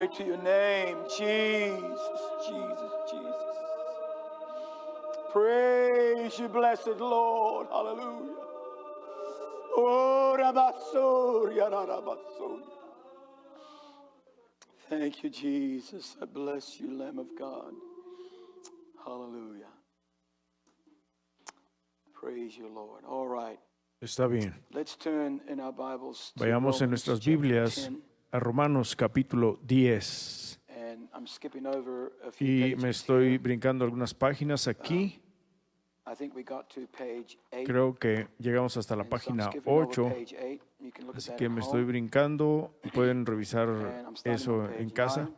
To your name, Jesus, Jesus, Jesus. Praise you, blessed Lord. Hallelujah. Oh, Rabasoria, Rabasoria. Thank you, Jesus. I bless you, Lamb of God. Hallelujah. Praise you, Lord. All right. Está bien. Let's turn in our Bibles to Vayamos en Romans nuestras chapter Biblias 10. a Romanos capítulo 10. And I'm skipping over a few Y pages me estoy here. brincando algunas páginas aquí. I think we got to page 8. Creo que llegamos hasta la And so I'm página skipping over 8. page 8. You can look at Así that que at me estoy home. brincando. Pueden revisar And I'm starting eso on en page casa. 9.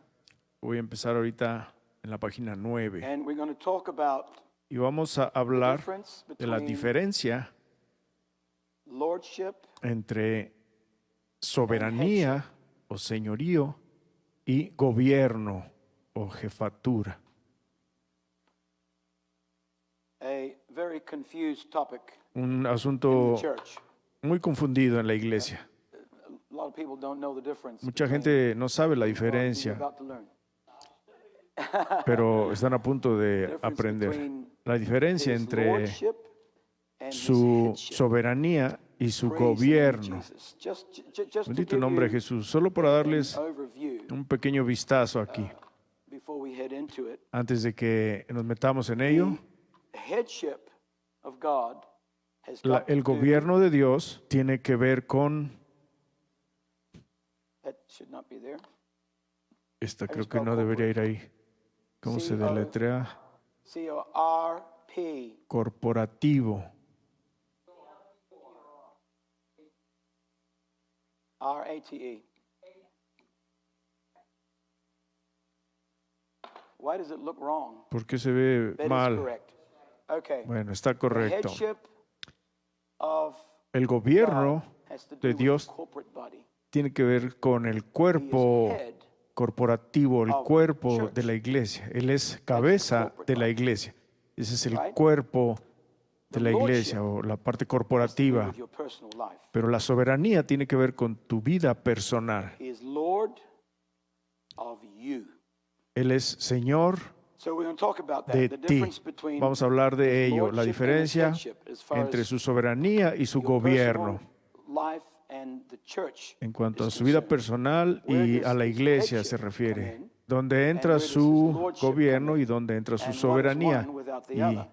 Voy a empezar ahorita en la página 9. And we're going to talk about Y vamos a the hablar difference de la between diferencia lordship entre soberanía o señorío y gobierno o jefatura. a very confused topic Un in the asunto church. muy confundido en la iglesia. A lot of people don't know the difference. Mucha between gente no sabe la what you're diferencia, about to learn. pero están a punto de Difference aprender. between La diferencia his entre lordship and his su headship. soberanía y su Praise the name of gobierno. Jesus. Just to Bendito give nombre de you Jesús. Solo para an darles overview un pequeño vistazo aquí, before we head into it. antes de que nos metamos en ello. The headship of God has El got to do- gobierno de Dios tiene que ver con... that should not be there. Esta creo que no debería ir ahí. ¿Cómo se deletrea? C-O-R-P. Corporativo. R-A-T-E. Why does it look wrong? ¿Por qué se ve That is mal? correct. Okay. Bueno, está The correcto. headship of El gobierno God has to do de with the Dios corporate body. tiene que ver con el He is cuerpo head. corporativo, el of cuerpo church. de la iglesia. Él es cabeza corporate de la body. iglesia. Ese es el Right? cuerpo de The la iglesia o la parte Has to do corporativa. with your personal life. Pero la soberanía tiene que ver con tu vida personal. He is Lord of you. Él es Señor So we're going to talk about that. de The ti. difference between Vamos a hablar de his ello, la lordship and his diferencia headship as far entre as su soberanía y su your gobierno personal life and the church en cuanto a is su vida concerned. personal Where y does a la his iglesia headship se come refiere. in? Donde entra where does his su lordship gobierno come y in? donde entra su And what is soberanía. one without the Y other?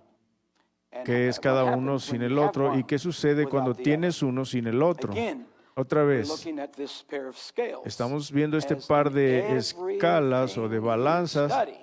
And qué es what cada uno happens sin when el you have otro y one qué sucede without cuando the tienes uno sin el otro. Again, Otra we're vez, looking at this pair of scales. estamos viendo este As par in de escalas o de everything you balanzas, study,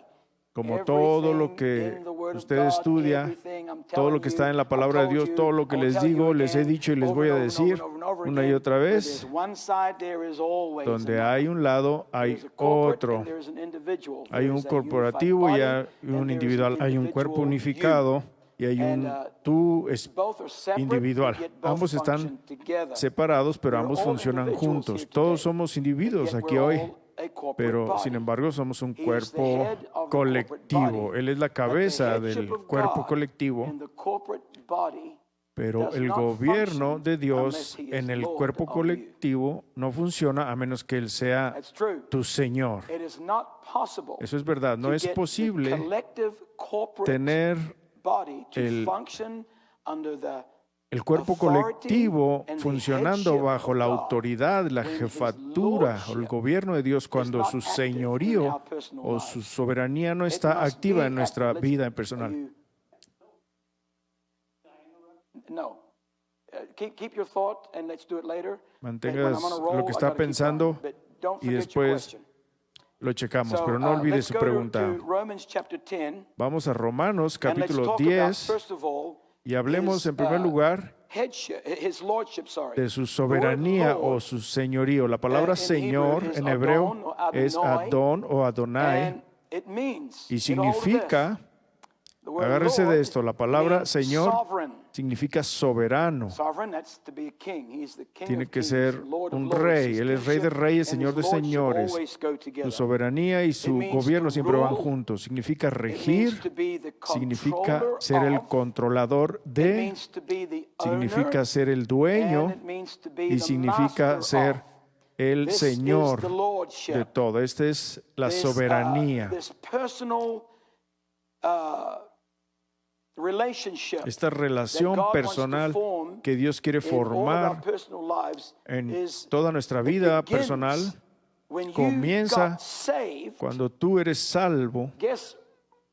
como todo lo everything que in the Word of usted God, estudia, everything I'm todo lo telling que está you, en la I've palabra de told Dios, you, todo lo que I will les tell you digo, les he again, dicho y les over voy a and over and decir over and over una y again, otra where vez. there's one side, there is always Donde another. hay un lado, hay There's a corporate otro. and there's an individual. Hay un There's a corporativo unified y body, hay and un there's individual. an Hay un cuerpo individual unificado y hay And, un tú both are separate, individual. but yet both Ambos están function together. separados, pero We're ambos all funcionan individuals juntos. here Todos today, somos individuos but yet aquí we're hoy, all a corporate pero body. sin embargo somos un He is the cuerpo head of the corporate colectivo. body, Él es la but the cabeza headship del of cuerpo God colectivo, in the corporate body pero does el not gobierno function de Dios unless he is en el Lord cuerpo of you. colectivo no funciona a menos que Él sea That's true. tu Señor. It is not possible Eso es verdad. No to es get the posible collective corporate tener body to el- function under the el cuerpo authority colectivo and the funcionando headship bajo of la God autoridad, la when his jefatura o el lordship gobierno de Dios cuando not su active in señorío our personal o lives. su soberanía no It está must activa be en nuestra active. vida Are personal. No. Keep your thought and let's do it later. Mantengas When I'm on a roll, lo que I está gotta keep pensando going. But don't y forget your después question. lo checamos, So, pero no olvide let's su go to pregunta. Romans chapter 10, Vamos a Romanos and let's capítulo talk about, 10 first of all, y hablemos his, en primer lugar his lordship, sorry. de su The soberanía word o Lord, su señorío. La palabra in Hebrew Señor is en hebreo Adon or es Adonai, Adón o Adonai and it means, y get a hold of this, significa, the word agárrese de Lord esto, la palabra means Señor sovereign. significa soberano. Sovereign, that's to be a king. He's the king Tiene of que kings, ser Lord of un lords. rey. His Él es rey de kingship reyes, and señor his de lordship señores. always go together. Su soberanía y su It means gobierno to siempre van rule. juntos. Significa It regir, means to be the significa controller ser el of, controlador it de, means to be the significa owner, ser el and dueño it means to be y the significa master ser of. el This is Señor the de lordship. todo. Esta es la This, soberanía. this personal relationship Esta that relación God wants to personal form que Dios quiere in all of our formar personal lives en is toda nuestra it vida begins personal when you comienza got saved. cuando tú eres salvo. Guess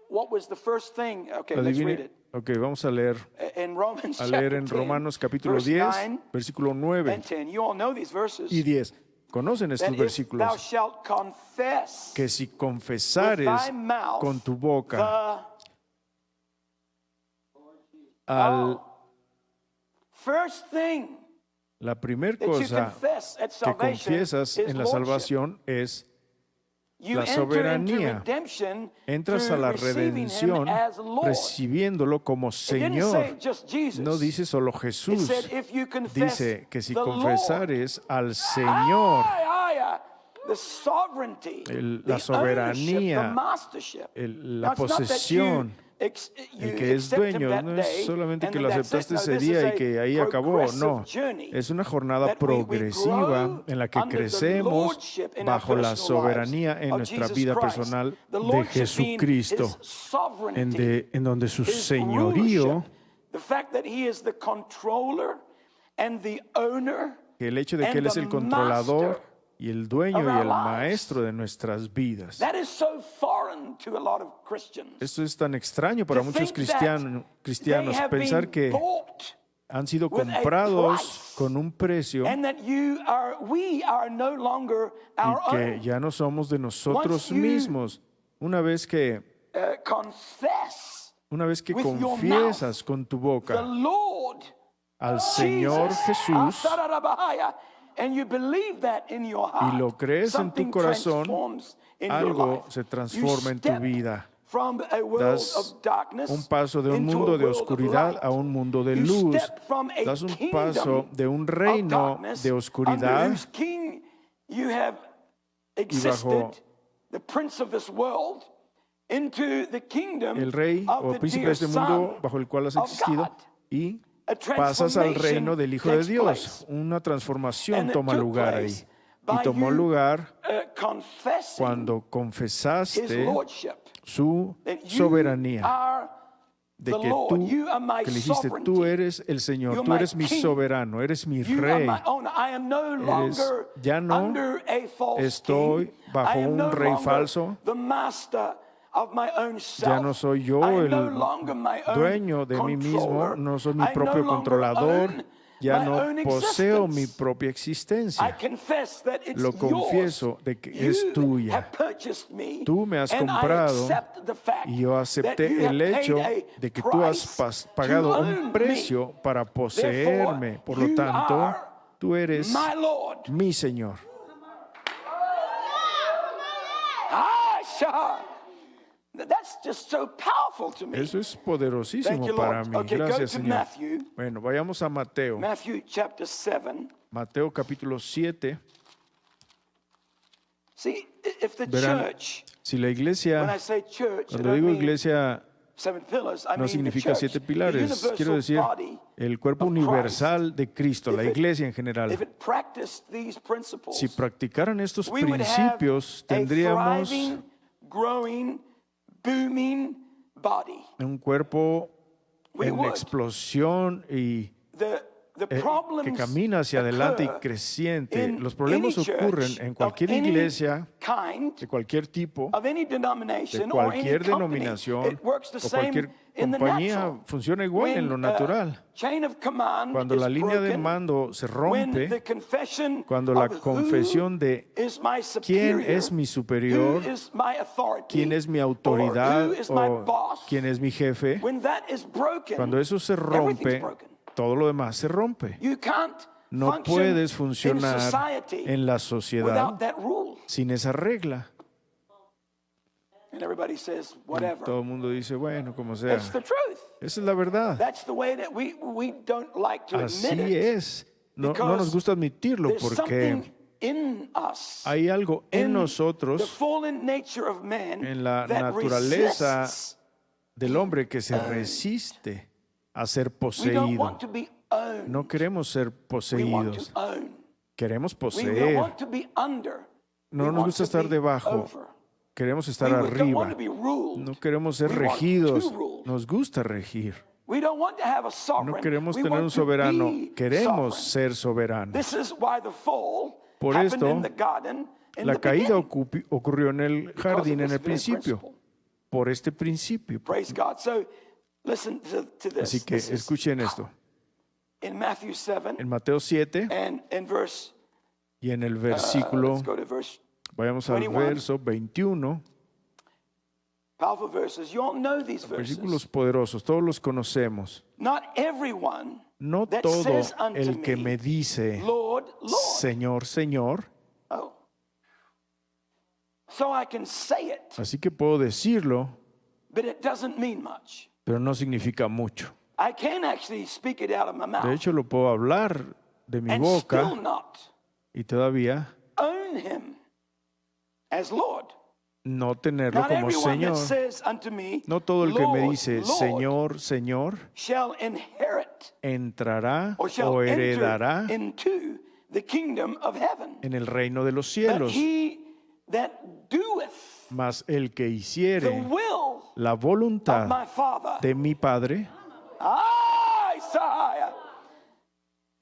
what was the first thing? Okay, let's read Adivine. it. Ok, vamos a leer In Romans en chapter 10, Romanos capítulo verse 10, 9 versículo 9 and 10. You all know these verses. y 10. ¿Conocen estos That if thou versículos? shalt confess Que si with confesares thy mouth con tu boca the first thing la primera that you cosa confess at que salvation confiesas is en la lordship. salvación es You la enter into soberanía. redemption entras a through la receiving him redención as Lord. recibiéndolo como It didn't say Señor. just Jesus. No dice solo It Jesús, said if you confess dice que si the confesares al Lord. Señor, The sovereignty, la the soberanía, ownership, the mastership. la Now, it's not that posesión, you el que es accept him dueño, that no es day solamente and que then lo that's it. aceptaste No, ese this día is y que ahí a acabó. progressive No, journey es una jornada that we progresiva grow en la que under the crecemos lordship in our bajo la personal soberanía lives en of nuestra Jesus vida Christ. personal The de lordship being Jesucristo, his sovereignty, en donde su his señorío, rulership, the fact that he is the controller and the owner que el hecho de que Él es el controlador y el dueño y el maestro de nuestras vidas. that is so foreign to a lot of Christians. Esto es tan extraño para To muchos think that cristianos, they have pensar been que bought han sido with a comprados price, con un precio and that we are no longer our y que own. ya no somos de nosotros Once you, mismos. Una vez que confess with your confiesas mouth con tu the boca Lord al Señor Jesús and you believe that in your heart, y lo crees en tu something corazón, transforms in your algo life. se You transforma en tu step vida. from a world Das of darkness un paso de un into mundo a de world of oscuridad light. a un mundo de You luz. step from a Das un kingdom paso de un of reino darkness, de oscuridad under whose king you have y bajo existed, the prince of this world, into the kingdom el rey of o the príncipe dear de este mundo Son bajo el cual has of existido God. y A pasas al transformation reino del Hijo de takes Dios. place. Una transformación And it toma took lugar ahí. place Y by tomó you, lugar confessing cuando his confesaste lordship, su that you soberanía. are De the que Lord, tú, you are my que le dijiste, tú sovereignty. eres el Señor, You're tú my eres mi king. soberano, eres mi You are rey. my owner. I am no longer ya no under a false estoy king. bajo I am un no rey longer falso. the master of my own self. Ya no soy yo I am el no longer my own dueño de mí mismo, controller. no soy mi I no propio longer controlador, own ya my no own poseo existence. mi propia I existencia. confess that it's Lo confieso yours. de que You es tuya. have purchased me, Tú me has and I comprado accept the fact y yo that acepté you have el hecho paid a de que tú has price pagado to un own precio me. para poseerme. Por lo you tanto, are tú eres my Lord. mi Señor. That's just so powerful to me. Eso es Thank poderosísimo you, para Lord. mí. Okay, go Gracias, to Señor. Matthew. Bueno, vayamos a Mateo. Matthew chapter 7. Mateo capítulo 7. See, if the Verán, church, si la when I iglesia, say church, I cuando don't digo mean iglesia, 7 pillars, I no mean the significa church, 7 the pilares. universal Quiero decir body el cuerpo of Christ. universal de Cristo, la If it- iglesia en general. If it practiced these principles, Si practicaran estos we would have principios, a tendríamos thriving, growing, booming body. un cuerpo We en would. explosión y The que problems camina hacia adelante y occur creciente. in Los problemas any ocurren church en of cualquier any iglesia, kind, de cualquier tipo, of any de denomination or any cualquier company. denominación It works the o same cualquier in the compañía. natural. Funciona igual en lo When, natural. chain of command Cuando is la línea de broken, mando se when the rompe, confession cuando la of confesión de who is my quién superior, es mi superior, who is my authority, quién es mi or autoridad who is my o boss, quién es mi jefe, when that is broken, cuando eso se everything's rompe, broken. todo lo demás se rompe. You can't No function puedes in funcionar society en la without sociedad that rule. sin esa regla. And everybody says, whatever. Todo el mundo dice, bueno, como sea. It's the truth. Esa es la verdad. That's the way that we don't like to Así admit it. es. No nos gusta admitirlo There's porque something in us, hay algo en in the nosotros, fallen nature of man, en la that naturaleza resists. del hombre que se resiste a ser We don't want poseído. to be owned. No queremos ser We want poseídos. to own. Queremos We don't poseer. want to be under. No We nos want gusta to estar be debajo. over. Queremos estar We don't arriba. want to be ruled. No queremos ser We want to regidos. rule. Nos gusta regir. We don't want to have a No sovereign. queremos We tener want un to soberano. be Queremos sovereign. ser soberanos. This is why the fall Por happened esto, in the garden in La the caída beginning. ocurrió en el Because of jardín en this el very principio. principle. Por este principio. Praise God. So listen to this. Así que This is escuchen esto. in Matthew 7 En Mateo 7 and in verse, y en el versículo, let's go to verse, vayamos al 21. verso 21, powerful verses. You all know these versículos verses. poderosos, todos los conocemos. Not everyone No that todo says unto el que me me, dice, Lord, Lord. Señor, Señor, Oh. So I can say it, así que puedo decirlo, but it doesn't mean much. pero no significa mucho. I can actually speak it out of my De mouth hecho, lo puedo hablar de mi and boca still not y todavía own him as Lord. no tenerlo Not como everyone that Señor. says unto me, No todo el que me Lord, dice, Lord, Señor, Señor, shall inherit entrará or shall o enter heredará into the kingdom of heaven. en el reino de los But cielos, he that doeth mas el que the hiciere will la of voluntad my Father, de mi Padre, Isaiah,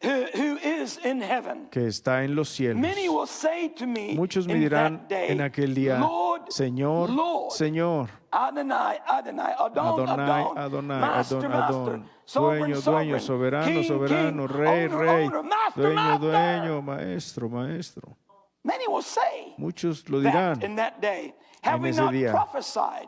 who is in heaven. que está en los cielos. Many will say to me Muchos me in dirán that day, en aquel día, Lord, Señor, Lord, Señor, Adonai, Adonai, Adon, Adonai, Adon, Adonai, Master, Adon, Master, Adon, Sovereign, dueño, dueño, Sovereign, soberano, King, soberano, King, rey, owner, rey, owner, Master, dueño, Master. dueño, maestro, maestro. Many will say Muchos lo that dirán. in that day. Have en we ese not día. prophesied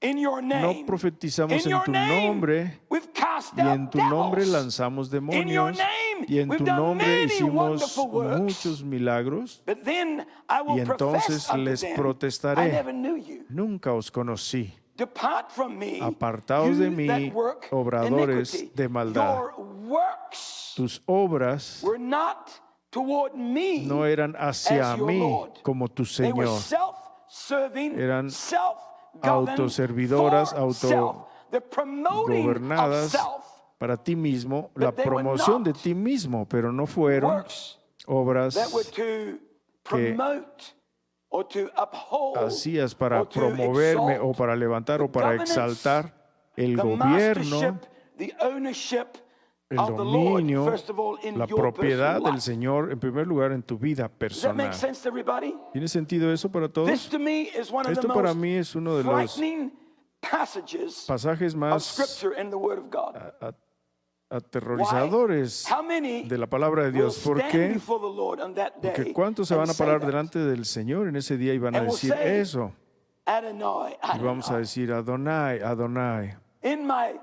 in your No name? profetizamos In en your tu name, nombre we've cast y en out tu nombre devils. lanzamos In your demonios name, y en we've tu done nombre many hicimos wonderful works. muchos milagros. But then I Y will entonces profess unto les them, I protestaré, never knew you. nunca os conocí. Depart from me, Apartaos you de mí, that work obradores iniquity. de maldad. Your works Tus obras were not toward me no eran hacia as your mí Lord. como tu They were Señor. self-serving, Eran self-governed, autoservidoras, for self. The promoting of Gobernadas self para ti mismo, la But they were promoción de not ti mismo, pero no fueron works obras that were to promote or to uphold hacías para or to promoverme exalt o para levantar the o para governance, exaltar el the gobierno, mastership, the ownership el of the Lord, dominio, first of all, in la your propiedad personal del life. Señor, en primer lugar en tu vida Does that make personal. sense to everybody? ¿Tiene sentido eso para This todos? to me is one of the Esto para most mí es uno de los frightening passages pasajes of más Scripture in the Word of God. aterrorizadores How many de la palabra de will Dios. ¿Por stand qué? before the Lord on that Porque day ¿cuántos se van a and say parar that? delante del Señor en ese día y van a And will decir say, eso? Adonai, Y vamos a Adonai. decir Adonai, Adonai.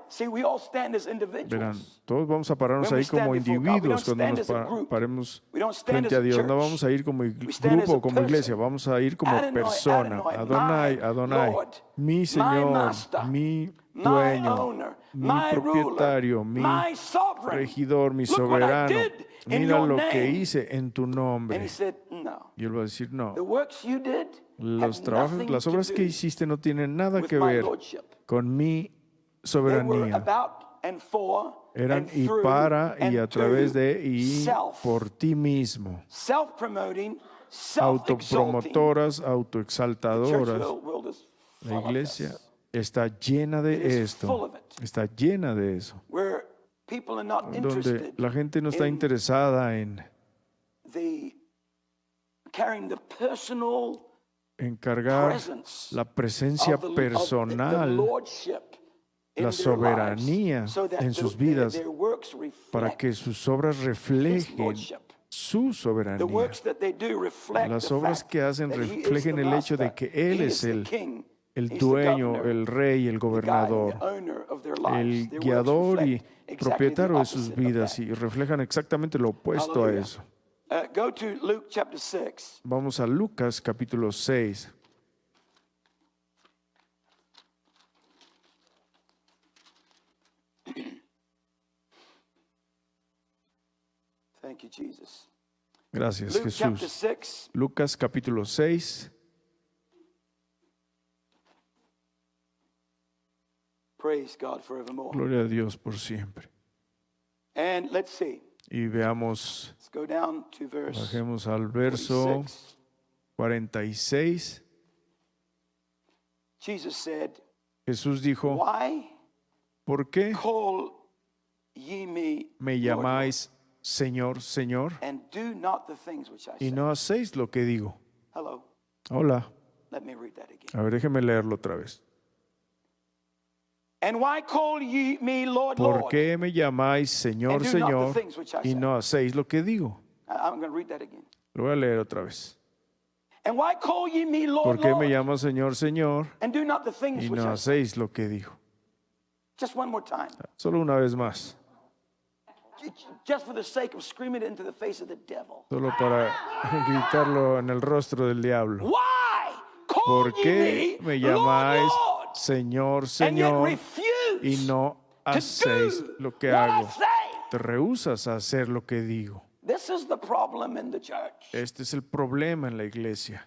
See, we all stand as Verán, individuals. todos vamos a pararnos When we ahí como stand before God, we individuos don't cuando stand nos as a group. paremos We don't stand frente as a a Dios. No church. vamos a ir como We stand as grupo a o como person. iglesia, vamos a ir como Adonai, persona. Adonai, Adonai, my Adonai, Lord, mi my Señor, master, mi my dueño, owner, mi my propietario, ruler, mi my sovereign. regidor, mi Look what I soberano. did in Mira your lo que name. hice en tu And nombre. he said, no. Y él va a decir, no, The works you did los have trabajos, nothing las to obras do que hiciste no tienen nada with que my ver lordship. con mi They were soberanía. about and for Eran and y through para y and a través to de y self. por ti mismo. Self-promoting, self-exalting. Autopromotoras, The church autoexaltadoras. world is La full of iglesia this, está llena It is de full esto. of it. Está llena de eso. where people are not Donde interested la gente no está in interesada en carrying the personal cargar presence la presencia of the personal, lordship in la their soberanía lives, so that en sus their vidas works para reflect que sus obras His reflejen lordship. su The soberanía. works that they do reflect Las the obras fact que hacen that He is reflejen the el hecho de master, que Él He es is the el king, el He's the dueño, governor, el rey, el the guide and gobernador, the owner of their el lives. Their works guiador y reflect exactly the propietario de sus opposite of vidas that. y reflejan exactamente lo opuesto a Hallelujah. eso. Go to Luke chapter 6. Vamos a Lucas capítulo 6. Thank you, Jesus. Gracias, Luke chapter Jesús. 6. Lucas capítulo 6. Praise God forevermore. Gloria a Dios por siempre. And let's see. Y veamos, Let's go down to verse bajemos al verso 46. 46. Jesus said, Jesús dijo, why ¿por qué call ye me me Lord, llamáis Señor, Señor, Lord, and do not the things which I y say? no hacéis lo que digo? Hello. Hola. Let me read that again. A ver, déjeme leerlo otra vez. And why call ye me Lord, ¿Por Lord? qué me llamáis Señor, And do not the Señor, things which I y say? no hacéis lo que digo? I'm going to read that again. Lo voy a leer otra vez. And why call ye me Lord, ¿Por qué me Lord, llamas Señor, Señor, and do not the things y which no I say? hacéis lo que digo? Just one more time. Solo una vez más. Just for the sake of screaming it into the face of the devil. Solo para gritarlo en el rostro del diablo. Why call ¿Por ye qué me me Lord, llamáis Lord, Señor, and yet Señor, refuse y no to hacéis do lo que what I hago? say? Te rehúsas a hacer lo que digo. This is the problem in the church. Este es el problema en la iglesia.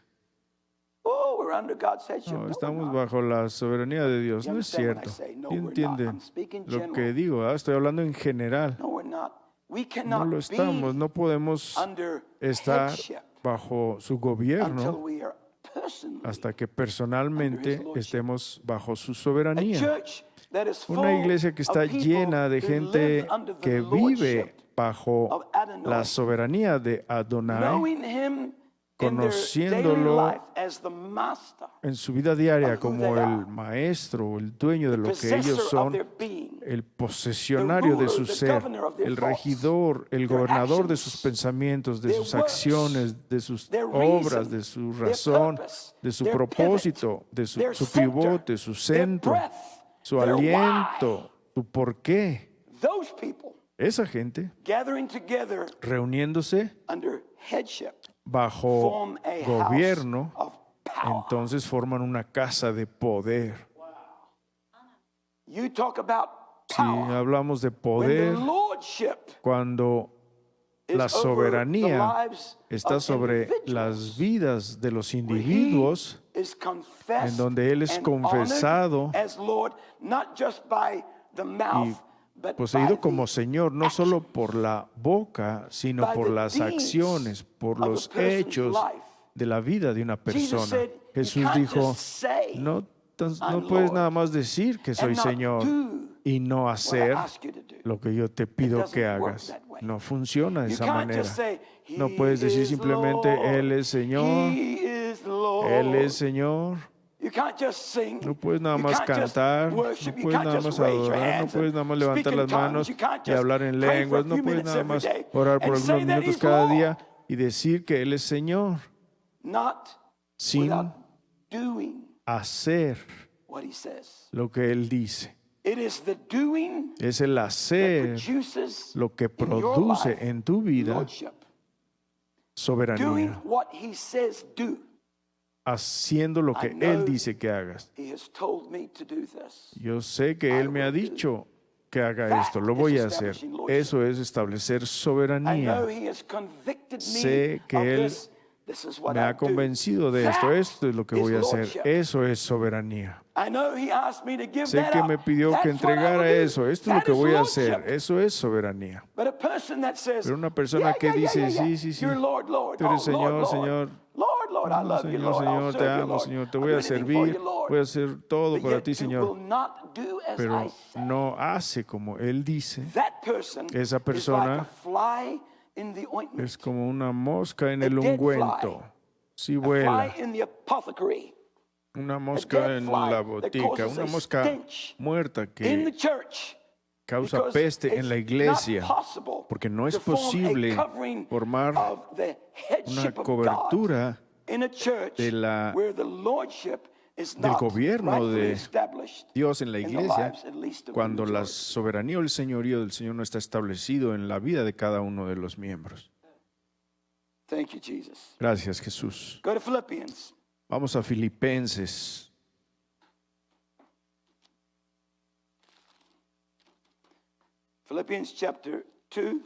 Oh, we're under God's headship. No, No, we're estamos not. bajo la soberanía de Dios. You No es understand what I cierto. say? No, ¿Sí we're not. entiende I'm speaking lo general. que digo? Estoy hablando en general. No, we're not. We No cannot lo estamos. be No podemos under estar headship bajo su until gobierno we are personally hasta que personalmente lordship. estemos bajo su a soberanía. church that is full Una iglesia que está of people llena de who gente live under the que vive lordship bajo of Adonai, la soberanía de Adonai, knowing him in their daily conociéndolo life as the master, en su vida diaria of who como they el are, maestro, el dueño de the lo que ellos possessor of son, their being, el posesionario de ruler, su the ser, governor of their el thoughts, regidor, el their gobernador de actions, sus pensamientos, de their sus works, acciones, de sus their obras, reason, de su their razón, purpose, de su their propósito, pivot, de su their pivote, center, su their centro, breath, su their aliento, why. su porqué. Those people Esa gente gathering together reuniéndose under headship bajo form a gobierno, house of power. entonces forman una casa de poder. You talk about Si power. hablamos de When poder, the lordship cuando is la over the soberanía lives está of sobre individuals, las vidas de los where individuos, he is confessed en donde Él es and confesado honored as Lord, not just by the mouth, but poseído by como the Señor, no solo por la boca, sino by por the las deeds acciones, por of a los person's hechos life. de la vida de una Jesus persona. said, you Jesús can't dijo, just say, no I'm puedes Lord, nada más decir que soy and not Señor do y no what I hacer ask you to do. lo que yo te pido doesn't que work hagas. that way. No funciona de You esa can't manera. just say, No He puedes decir is simplemente, Lord, Él es Señor, He is Lord. Él es Señor. You can't just sing. No puedes nada You más can't just cantar, worship. no You puedes can't nada just más raise your adorar, no hands puedes and nada más speak levantar in las tongues. manos You can't y just hablar en pray for a lenguas, no few puedes minutes nada every más day orar por and algunos say that minutos He's cada Lord. día y decir que Él es Señor, Not sin without doing hacer what He says. lo que Él dice. It is the doing Es el that hacer produces lo que in your produce life en tu vida lordship. Doing soberanía, what He says do. haciendo lo que I know Él dice que hagas. He has told me to do this. Yo sé que Él me ha dicho que haga esto, lo That voy is a hacer. establishing lordship. Eso es establecer I know soberanía. He has convicted me Sé que of Él this. This is what Me I ha do. convencido de esto. That Esto es lo que is voy a hacer. lordship. Eso es soberanía. I know He asked me to give Sé that que up. me pidió que That's what I entregara will do. eso. Esto es lo That que is voy a lordship. hacer. Eso es soberanía. But a person that says, Pero una persona que dice, sí, sí, sí, You're Lord, Lord. tú eres Oh, Señor, Lord, Señor. Lord, Lord, I love you, Señor, Lord. I'll Señor, te serve you, amo, Lord. Señor. Te I'll voy do a anything for servir. you, Lord. Voy a hacer todo But para yet ti, you Señor. will not do as I Pero say. no hace como Él dice. That person Esa is like persona a fly in the ointment. Es como una mosca en A el dead ungüento. Sí A vuela. fly in the apothecary. Una A mosca dead en fly la that botica. causes Una a mosca stench muerta in the que church. causa Because peste it's en la not iglesia, possible porque no es to form a posible covering formar of the headship of God cobertura in a church de la- where the lordship is del not gobierno rightfully de established Dios en la in the iglesia lives, at least, of the cuando la majority. soberanía o el señorío del Señor no está establecido en la vida de cada uno de los miembros. Thank you, Jesus. Gracias, Jesús. Go to Philippians. Vamos a Filipenses. Philippians chapter 2.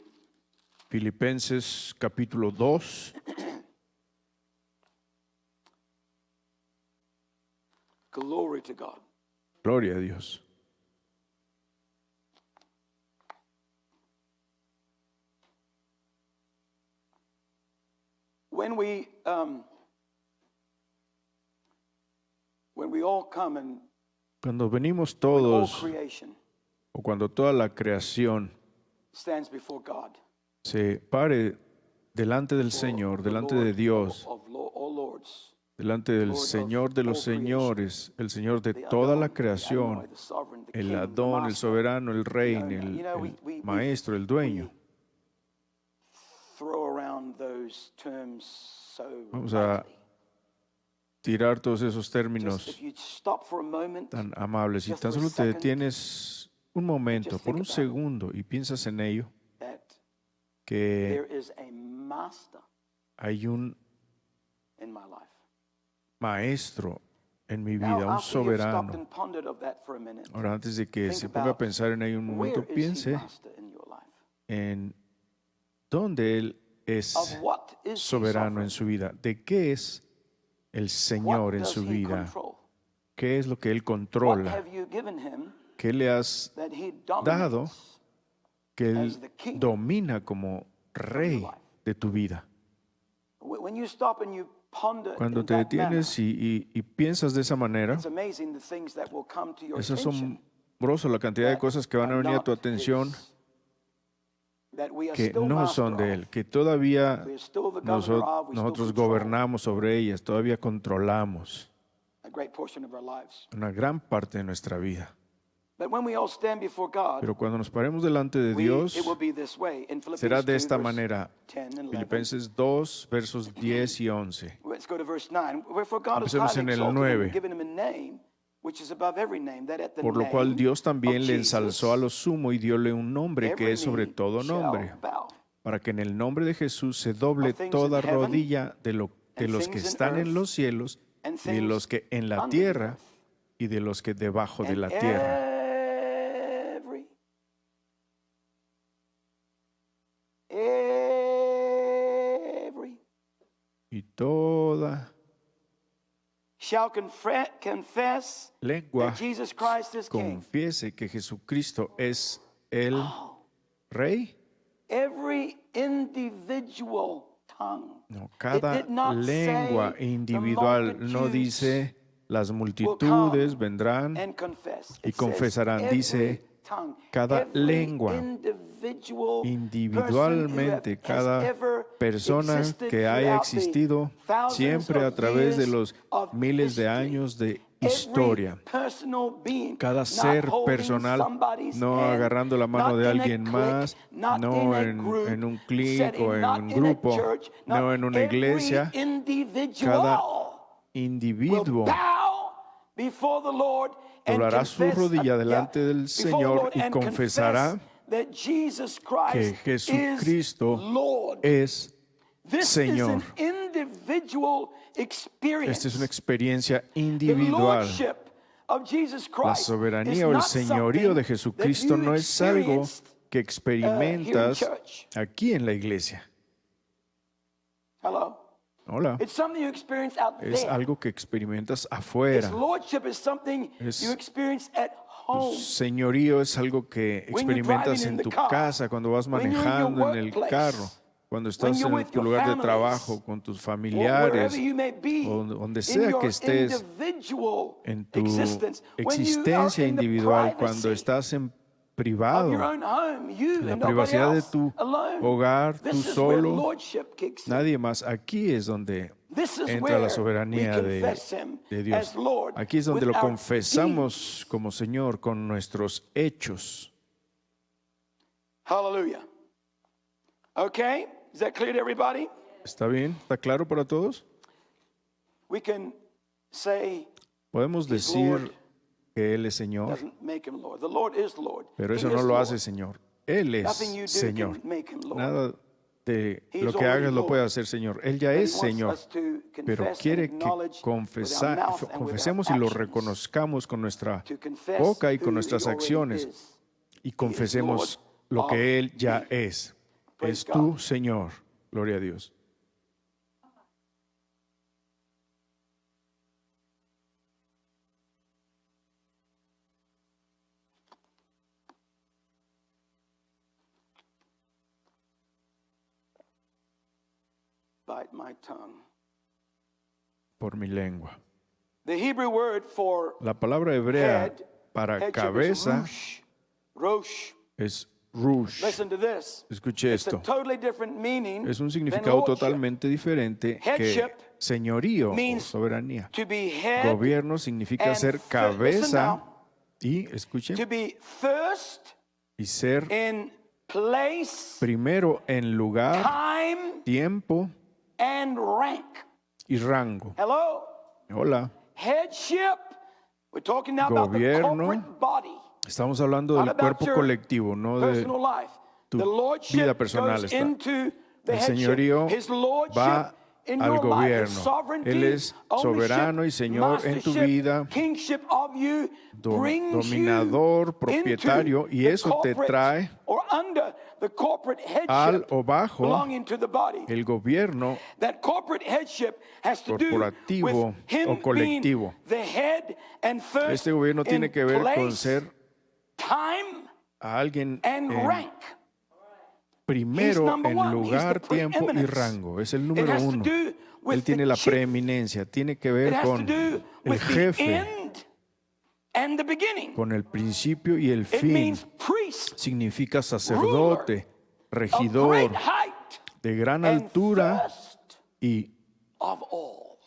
Filipenses capítulo 2. Glory to God. Gloria a Dios. when we all come and Cuando venimos when all todos, creation o cuando toda la creación stands before God, se pare delante del for Señor, the delante Lord de Dios, of all lords, delante del Lord of Señor de los all creation, señores, el Señor de the toda la Adon, the creación, Adonai, the sovereign, the el king, the Adón, el master, soberano, el the rey, owner. You know, el maestro, el dueño. we throw around those terms so Vamos a lightly. tirar todos esos Just términos if you stop for a moment, tan amables y just tan for a solo te second, detienes un momento, just por think un about it. segundo y piensas en ello, that que there is a master hay un in my life. maestro en mi Now, vida, un after you've stopped soberano. and pondered of that for a minute, Ahora, antes de que think se ponga a about pensar en ello un momento, where is he piense master in your life? en dónde Él Of es what is he soberano en sovereign? su vida, de qué es el Señor What en does su he vida, control? qué es lo que Él What controla, have you given him qué le has that he dado dominates que as Él the king domina como rey de tu vida. When you stop and you ponder Cuando in te that manner, detienes y piensas de esa manera, it's amazing the things that will come to your es attention asombroso la cantidad de that cosas que van a are venir a tu not atención his, that we are que still no master son de of. Él, que todavía We are still the governor of, we still nosotros control gobernamos sobre ellas, todavía controlamos a great portion of our lives. una gran parte de nuestra vida. But when we all stand before God, Pero cuando nos paremos delante de it Dios, will be this way. In será Philippians de 2, esta verse manera. 10 and 11. Filipenses 2, versos 10 y 11. Let's go to verse 9. Wherefore God has Empecemos highly en el exalted him 9. and given him a name which is above every name, that at the Por lo cual name Dios of también le ensalzó a lo Jesus, sumo y diole un nombre que every es sobre knee todo nombre, shall bow, para que en el nombre de Jesús se doble of things toda in heaven rodilla de and los que things in están en earth los cielos and y de los things que en la under the tierra earth, y de los que debajo de and la tierra. every Y toda shall confess lengua that Jesus Christ is King. confiese que Jesucristo es el Rey. Every individual tongue. No, It cada did not lengua say the individual no multitudes dice las will multitudes come vendrán and confess. y It says confesarán. every Dice tongue, cada every lengua individual individualmente, person who has cada ever persona existed que haya throughout the existido thousands siempre a of través de years los of miles de history. años de Every historia. personal being, Cada not ser holding personal, somebody's no hand, agarrando la mano not de in a alguien clique, más, not in no a en group un clic o setting, en not un in a grupo, church, no not en una every iglesia. Cada individual will individuo bow before the Lord and doblará su confess, rodilla delante del before the Señor Lord y and confesará confess that Jesus que Christ is Jesucristo Lord. es This is Señor. an individual experience. Esta es una experiencia The individual. lordship of Jesus La Christ is soberanía o el not señorío de something Jesucristo that you no es algo experienced, que here in experimentas church. aquí en la iglesia. Hello? Hola. It's something you experience out Es there. algo que experimentas His afuera. lordship is something Es- you experience at Tu home. señorío es algo que When you're experimentas driving in en the tu car, casa, cuando vas when you're in your manejando en el workplace, carro, cuando when estás you're en with tu your lugar de families, trabajo, con tus wherever familiares, you may be, o donde in sea your que estés individual en tu existence, when you are existencia in the individual, cuando privacy estás en of privado, your own home, you en la and nobody privacidad de else, tu alone. hogar, tú This is where solo, lordship kicks in. nadie más. Aquí es donde This is entra la where we soberanía confess him de Dios. as Lord Aquí es donde with lo our confesamos como Señor con nuestros hechos. Hallelujah. Okay? Is that clear to everybody? ¿Está bien? ¿Está claro para todos? We can say Podemos He's decir Lord. que Él es Señor, doesn't make him Lord. The Lord is Lord. pero He eso no is lo Lord. hace Señor. Él es Nothing you do Señor. can make him Lord. Nada de He lo is que already hagas lo Lord. puede hacer Señor. Él ya But es he wants Señor, us to pero confess and quiere que acknowledge with our mouth and with our confesemos y lo actions, reconozcamos con nuestra to confess boca y con who nuestras he already acciones is. y confesemos lo of que Él ya me. es. Praise Es tú, God. Señor. Gloria a Dios. bite my tongue. por mi lengua. The Hebrew word for La palabra hebrea head, para headship, is cabeza rush. Rosh. es rush. Listen to this. Escuche It's a esto. totally different meaning Es un than significado lordship. totalmente diferente que Headship señorío o means soberanía. To be head, Gobierno significa and ser listen cabeza now, y, escuchen, to be first y ser in place, primero en lugar, time, tiempo and rank. y rango. Hello? Hola. Headship. We're talking now about the Gobierno. corporate body, Estamos hablando not del about cuerpo your colectivo, no de personal life. tu The vida lordship personal. goes Está. into the El headship. señorío His lordship va in al your life, his gobierno. sovereignty, Él es soberano y ownership, señor en tu mastership, vida, kingship of you, brings dominador, you propietario, into y the eso te corporate trae or under the corporate al headship o bajo belonging to the body. el gobierno That corporate headship has to do corporativo with him o colectivo. being the head and first Este gobierno in tiene que ver con place, ser time, a alguien and en rank. primero number en one. He's lugar, the tiempo y preeminence. rango. Es el It número has to uno. do with Él tiene the la chief. preeminencia, tiene que It ver has to con do el with the jefe, end and the beginning. con el principio y el It fin. means priest Significa sacerdote, of great regidor, height de gran and altura first y of all.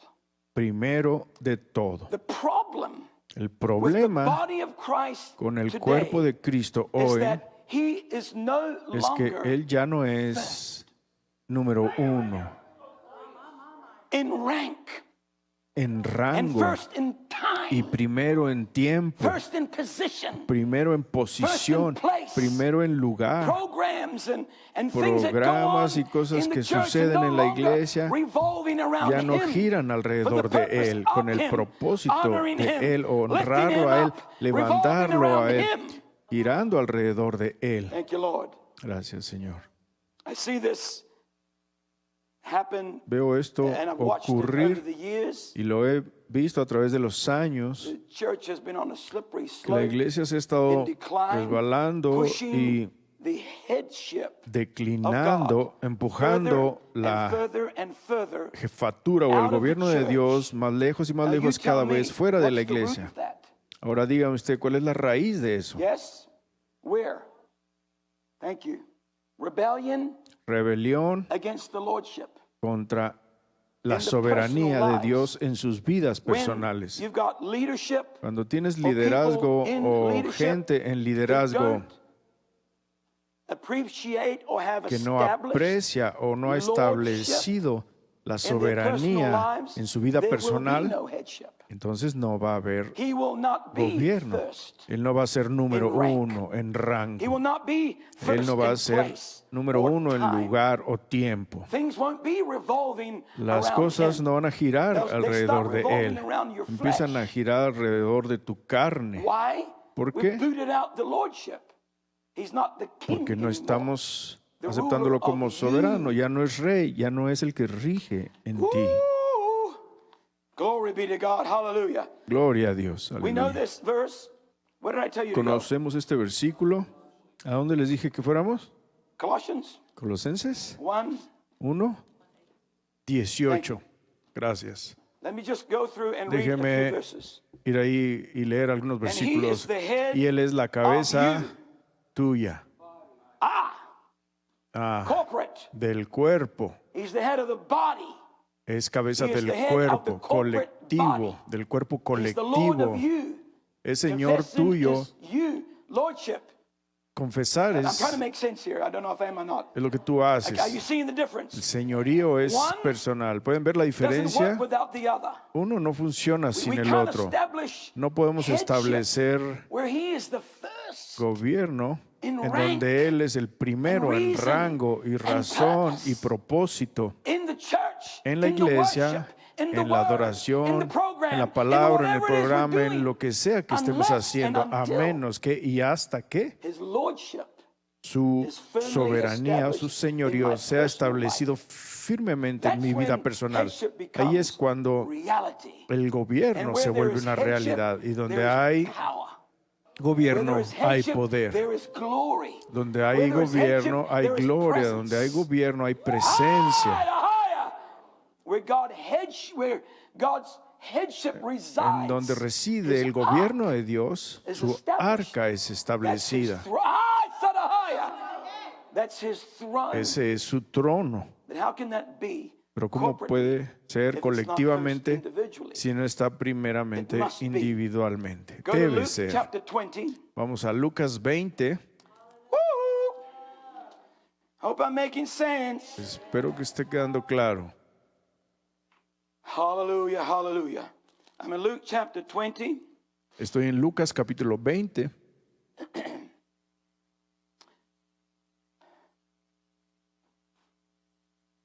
primero de todo. The problem El with the problema body of Christ con el today cuerpo de Cristo is hoy that he is no es que longer Él ya no es número uno in rank en and rango first in y time, primero en tiempo, first in position, primero en posición, place, primero en lugar. programs and things that go on Programas y cosas in the que church suceden no en la longer iglesia revolving around ya no him, giran for the alrededor purpose de Él, con of el him, propósito honoring him, de Él, lifting honrarlo him a Él, up, levantarlo revolving a around Él, him. girando alrededor de Él. Thank you, Lord. Gracias, Señor. I see this happen, Veo esto and I've watched it over ocurrir the years. y lo he visto a través de los años. The church has been on a slippery Que la slope, iglesia se ha in estado decline, resbalando pushing y the headship declinando, of God empujando further la and further and further jefatura o out el of the gobierno de church. Dios más lejos y más Now you lejos tell cada me, vez fuera de la what's the root iglesia. of that? Ahora dígame usted, ¿cuál es la raíz de eso? Yes? Where? Thank you. Rebellion Rebelión against the lordship. contra la In the soberanía personal de lives. Dios en sus vidas When personales. you've got leadership Cuando tienes or liderazgo people in o leadership gente en that liderazgo don't appreciate or have que no established aprecia o no ha lordship establecido la in their personal soberanía lives, en su vida there will be personal, no headship. entonces no va a haber He will not be gobierno. first. Él no va a ser número in rank. uno en He will rango. not be first Él no va in a ser place número or uno en time. lugar o tiempo. Things won't be revolving Las around cosas him. no van a girar They alrededor start de revolving Él. around your Empiezan a flesh. girar alrededor de tu carne. Why? ¿Por We qué? booted out the lordship. He's not the king Porque no anymore. estamos The aceptándolo ruler como of soberano. you. Ya no es rey, ya no es el que rige en ti. Ooh. Glory be to God. Hallelujah. Gloria a Dios. We know Aleluya. this verse. What did I tell you to go? Conocemos este versículo. ¿A dónde les dije que fuéramos? Colossians Colosenses 1. 1:18. Gracias. Let me just go through and read a Déjeme few verses. ir ahí y leer algunos he is versículos. the head Y Él es la cabeza of you. tuya, Corporate. del cuerpo. He's the head of the body. Es cabeza He is del the head of the cuerpo corporate colectivo, body. del cuerpo He's the Lord colectivo. of you. Es Señor Confessing tuyo. is you. Lordship. Confesar I'm es trying to make sense here. I don't know if I am or not. lo que tú haces. Are you seeing the El difference? señorío es One personal. ¿Pueden ver la Doesn't work diferencia? without the other. Uno no funciona sin We el can't otro. establish No podemos headship establecer where he is the first gobierno in en rank donde Él es el primero and en reason rango y and razón y purpose. propósito in the church, en la in the iglesia, worship, in the en la word, in adoración, the program, en la in palabra, en el whatever it is we're programa, en doing, lo que sea que estemos unless haciendo, and a until menos que y hasta que his lordship su is firmly soberanía o su established señorío in my sea personal establecido life. firmemente en That's mi vida when personal. headship Ahí es becomes cuando reality. el gobierno And se where there vuelve is una headship, realidad y donde there is hay power. Where gobierno there is hay headship, poder. there is glory. Donde Where hay there is gobierno headship, hay there is gloria, presence. donde hay gobierno hay presencia. Higher, higher. where God's headship resides. En donde reside His el gobierno ark de Dios, is su established. arca es That's his establecida. That's his throne. Ese es su trono. But how can that be? Pero ¿cómo corporately puede if ser it's not colectivamente first individually? si no está primeramente It must be. individualmente? Go to Debe Luke ser. chapter 20. Vamos a Lucas 20. Woo! Hope I'm making sense. Espero que esté quedando claro. Hallelujah, hallelujah. I'm in Luke chapter 20. Estoy en Lucas capítulo 20.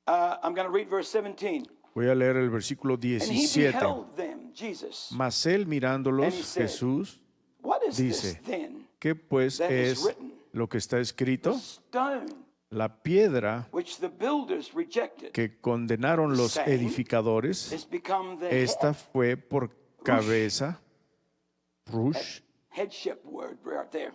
I'm going to read verse 17. Voy a leer el versículo And he 17. beheld them, Jesus. Mas él mirándolos, And he said, Jesús, What is this dice, then? ¿qué pues that is es written? lo que está escrito? Stone La piedra which the builders rejected que condenaron los Same. edificadores, has become the esta fue por cabeza, Rush. headship word right there.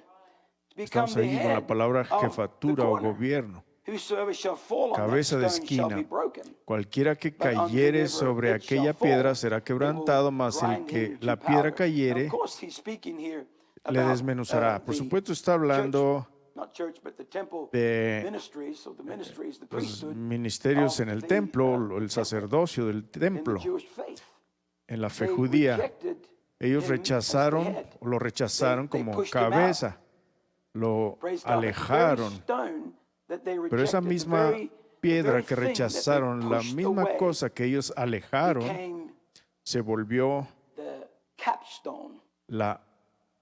It's become Estamos the ahí con head la palabra of jefatura the o corner. gobierno. Whosoever shall fall on that Cabeza de stone shall esquina. be broken. Cualquiera que But on cayere whomever sobre it shall aquella fall, piedra será it quebrantado, will mas el grind que him to la piedra powder. Now, cayere of course, he's speaking here le about, desmenuzará. Por the supuesto está hablando church, not church, but the temple de ministries, so the ministries, the los priesthood ministerios en el templo, el sacerdocio del in the templo, Jewish faith. en la fe They judía. rejected Ellos him as the rechazaron head. o lo rechazaron They como pushed him out. cabeza, lo Praise God. But the very alejaron. stone that they Pero esa rejected, the misma very piedra que thing that they rechazaron, la pushed misma away, cosa que ellos alejaron, became se volvió the capstone la of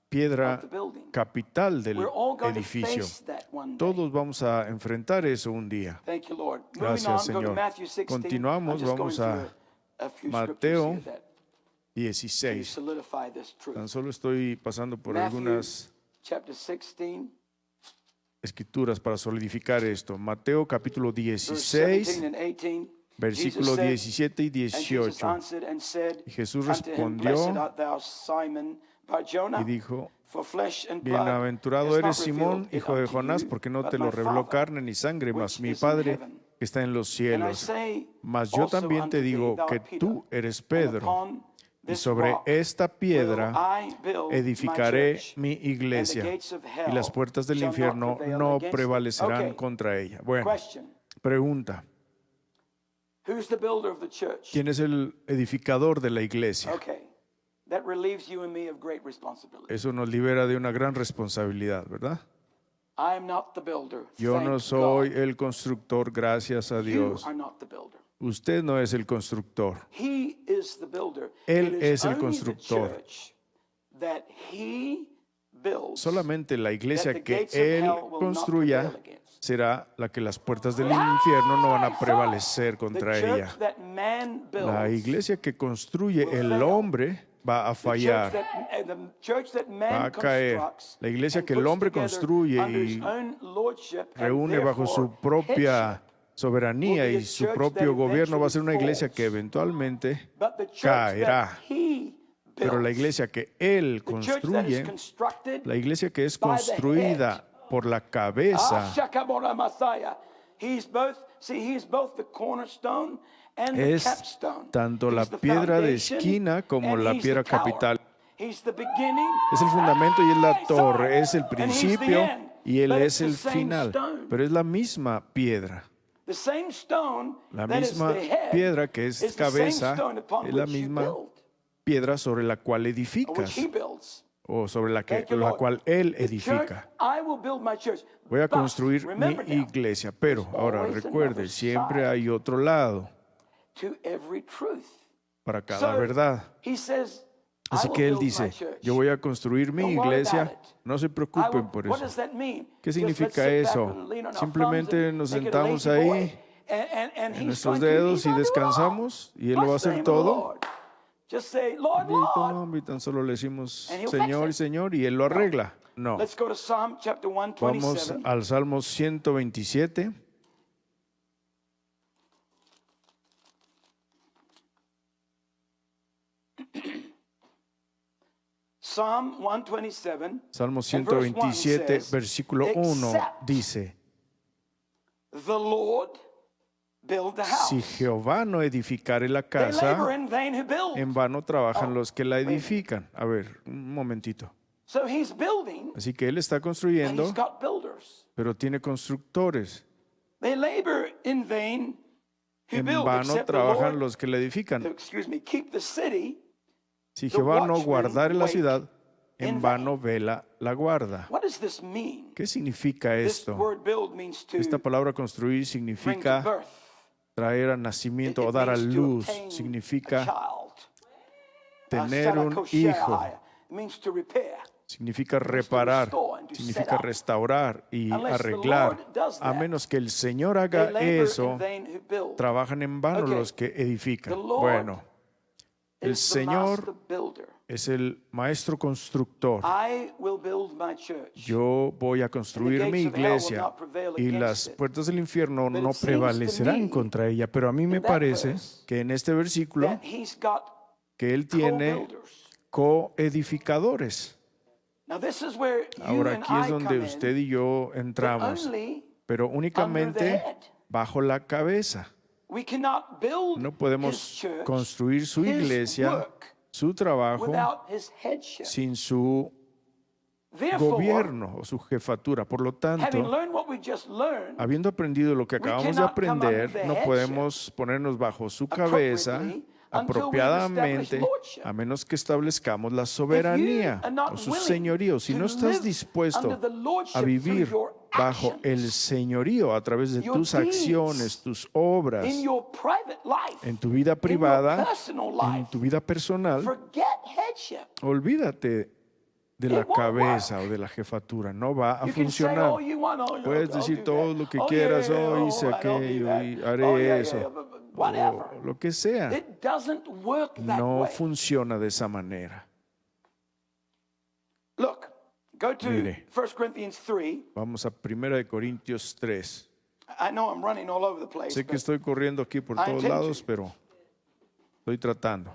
piedra the building. capital del We're all going to edificio. face that one day. Todos vamos a enfrentar eso un día. Thank you, Lord. Moving Gracias, on, go to Señor. Matthew 16. Continuamos, I'm just vamos going a through a few Mateo scriptures here that to 16. solidify this truth. Tan solo estoy pasando por Matthew algunas chapter 16, escrituras para solidificar esto. Mateo capítulo verse 16, 17 and 18. versículo Jesus said, 17 y And Jesus 18. answered and said Y Jesús unto him, respondió Blessed art thou, Simon Bar-Jonah, y dijo, for flesh and blood bienaventurado has eres not Simón, revealed it hijo de unto Jonás, you, porque no but te lo my reveló Father, carne ni sangre, which mas mi is in Padre heaven. que está en los And I cielos. say Mas yo also también unto te thee, digo thou que art Peter, tú eres and Pedro, upon y this sobre rock esta will piedra I build my edificaré church, mi and the iglesia, gates of y las hell puertas del shall not infierno prevail no against it. prevalecerán Okay. contra ella. Bueno, Question. pregunta, Who's the builder of the church? ¿quién es el edificador de la iglesia? Okay. That relieves you and me of great responsibility. Eso nos libera de una gran responsabilidad, ¿verdad? I am not the builder. Yo Thank no soy God. el constructor, gracias a You Dios. are not the builder. Usted no es el constructor. He is the builder. Él It es el only the constructor. church that he builds Solamente la that iglesia the que gates of Él hell will not construya prevail against. será la que las puertas del infierno no van a prevalecer The contra church ella. that man builds, La iglesia que construye will el fail. hombre va a the church fallar, the church that man va a caer. constructs La iglesia and que el puts hombre together construye under his y own lordship and reúne bajo su therefore propia headship. soberanía will be y a su church propio that gobierno va a ser una eventually iglesia que falls. eventualmente But the church caerá. that he Pero la builds, iglesia que Él the church that is construye, constructed la iglesia que es by the construida por la cabeza, Shakamora Messiah. He's both the cornerstone and the es capstone. tanto la He's the piedra de foundation esquina como and la he's piedra the tower. capital. He's the beginning. Es el fundamento y es la Hey, torre, sorry. es el And he's the principio end. y Él But es it's the el same final. stone. Pero es la misma piedra. The same stone La that is misma the head piedra que is es the same cabeza stone upon es la which you misma build, piedra sobre la cual or which edificas he builds. o sobre la Thank you, la Lord. cual Él The church, edifica. I will build my church. Voy a But construir mi remember now, iglesia, pero ahora always recuerde, another siempre side. hay otro lado to every truth. para cada So, verdad. he says, Así I will que Él build my dice, church. yo voy a construir mi Don't worry iglesia, about it. no se I preocupen will- por what eso. does that mean? ¿Qué Just let's significa sit back eso? and lean on our Simplemente thumbs and nos make it a sentamos lazy ahí boy. And en he's nuestros going to- dedos he's y gonna do it all. descansamos y Él lo va a Bless the hacer name of the todo. Lord. Just say, Lord, Bendito Lord. nombre, y tan solo le decimos And he'll Señor y fix it. Señor y Él lo arregla. No. Let's go to Psalm chapter Vamos 127. al Salmo 127. Psalm 127. Salmo And verse 1 127, says, versículo 1 "Except dice, the Lord build the si house. Jehová no edificare la They labor casa, in vain who build. en vano trabajan Oh, los que la wait a minute. edifican. A ver, un momentito. So he's building, Así que él está and construyendo, he's got builders. pero tiene constructores. They labor in vain who En build, vano except the trabajan Lord los que la to, edifican. keep the city. Si Jehová no watchman guardare la wake ciudad, in en vano vela la guarda. What does this mean? ¿Qué significa This esto? word build means to Esta palabra construir bring to significa birth. traer a nacimiento It o dar a means to luz. obtain a Significa child. tener un hijo. It means to repair. Significa reparar, restore and to significa set up. restaurar y Unless the arreglar. Lord does A that, menos que el Señor They haga labor eso, in vain who build. trabajan en vano Okay. los que edifican. The Lord Bueno, el is the Señor master builder. es el maestro constructor. I will build my church. Yo voy a construir mi iglesia y las puertas del infierno no prevalecerán contra ella. Pero a mí me parece que en este versículo That he's got que él tiene co-builders. coedificadores. Now this is where you Ahora and aquí es I donde come usted in, y yo but entramos, only pero under the únicamente head. bajo la cabeza. We cannot build No his podemos church, construir su his iglesia, work, su trabajo, without his headship. sin su Therefore, gobierno o su jefatura. Por lo having tanto, learned what we just learned, habiendo aprendido lo que acabamos de cannot come under aprender, the no headship podemos ponernos bajo su cabeza appropriately until we've apropiadamente, established lordship. a menos que establezcamos la soberanía are not o su willing señorío. Si to no estás live dispuesto under the lordship a vivir through your bajo actions, el señorío a través de your tus deeds, acciones, tus obras, in your private life, en tu vida in your privada, personal en life, tu vida personal, forget headship. olvídate de la It won't cabeza work. o de la jefatura. No va a You can say funcionar. all you want, oh, Puedes I'll decir do todo that. lo que Oh, quieras, yeah, oh, hice all right, I'll do aquello that. y Oh, haré yeah, yeah, eso, yeah, whatever. o lo que sea. It doesn't work that No way. funciona de esa manera. Look, go to Mire. 1 Corinthians 3. Vamos a 1 Corintios 3. I know I'm running all over the place. Sé que but estoy corriendo aquí por I todos intend lados, to. pero estoy tratando.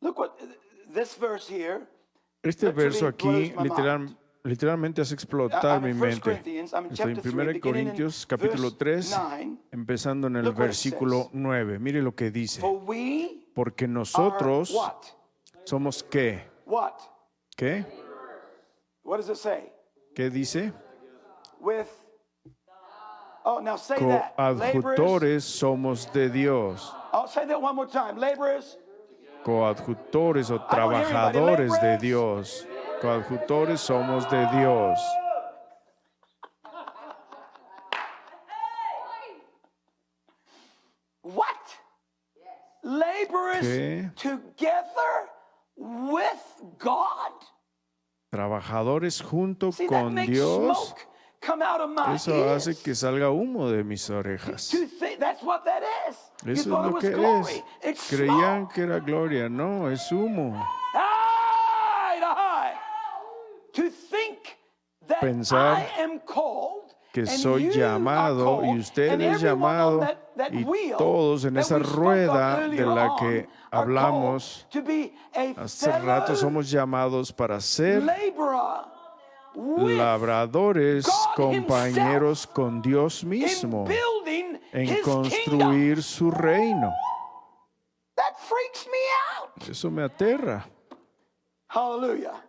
Look what this verse here. Este literally verso aquí blows my mind. literalmente hace explotar I'm mi in 1 mente. Corinthians, I'm in Estoy en chapter 3, 1 beginning in Corintios capítulo verse 3, 9. empezando en el Look what it versículo says. 9. Mire lo que dice. For we Porque are nosotros what? somos ¿qué? What? ¿Qué? What does it say? ¿Qué dice? With. Oh, now say that. Laborers. Coadjutores somos de Dios. I'll say that one more time. Laborers. Coadjutores o don't hear anybody. trabajadores de Laborers. Dios. Coadjutores somos de Dios. What? Laborers ¿Qué? together with God. Trabajadores junto See, that con makes Dios. smoke come out of my Eso ears. hace que salga humo de mis orejas. That's what that is. You Eso thought es it lo was que glory. es. It's Creían smoke. que era gloria. No, es humo. Ay. To think that Pensar I am called que and soy you llamado are y called, usted and es everyone on llamado that y wheel todos en that esa we spoke of rueda de earlier la on que are hablamos called to be a hace rato fellow somos llamados para ser laborer with labradores, God compañeros con Dios in mismo building en his kingdom. construir su reino. That freaks me out. Eso me aterra. Hallelujah.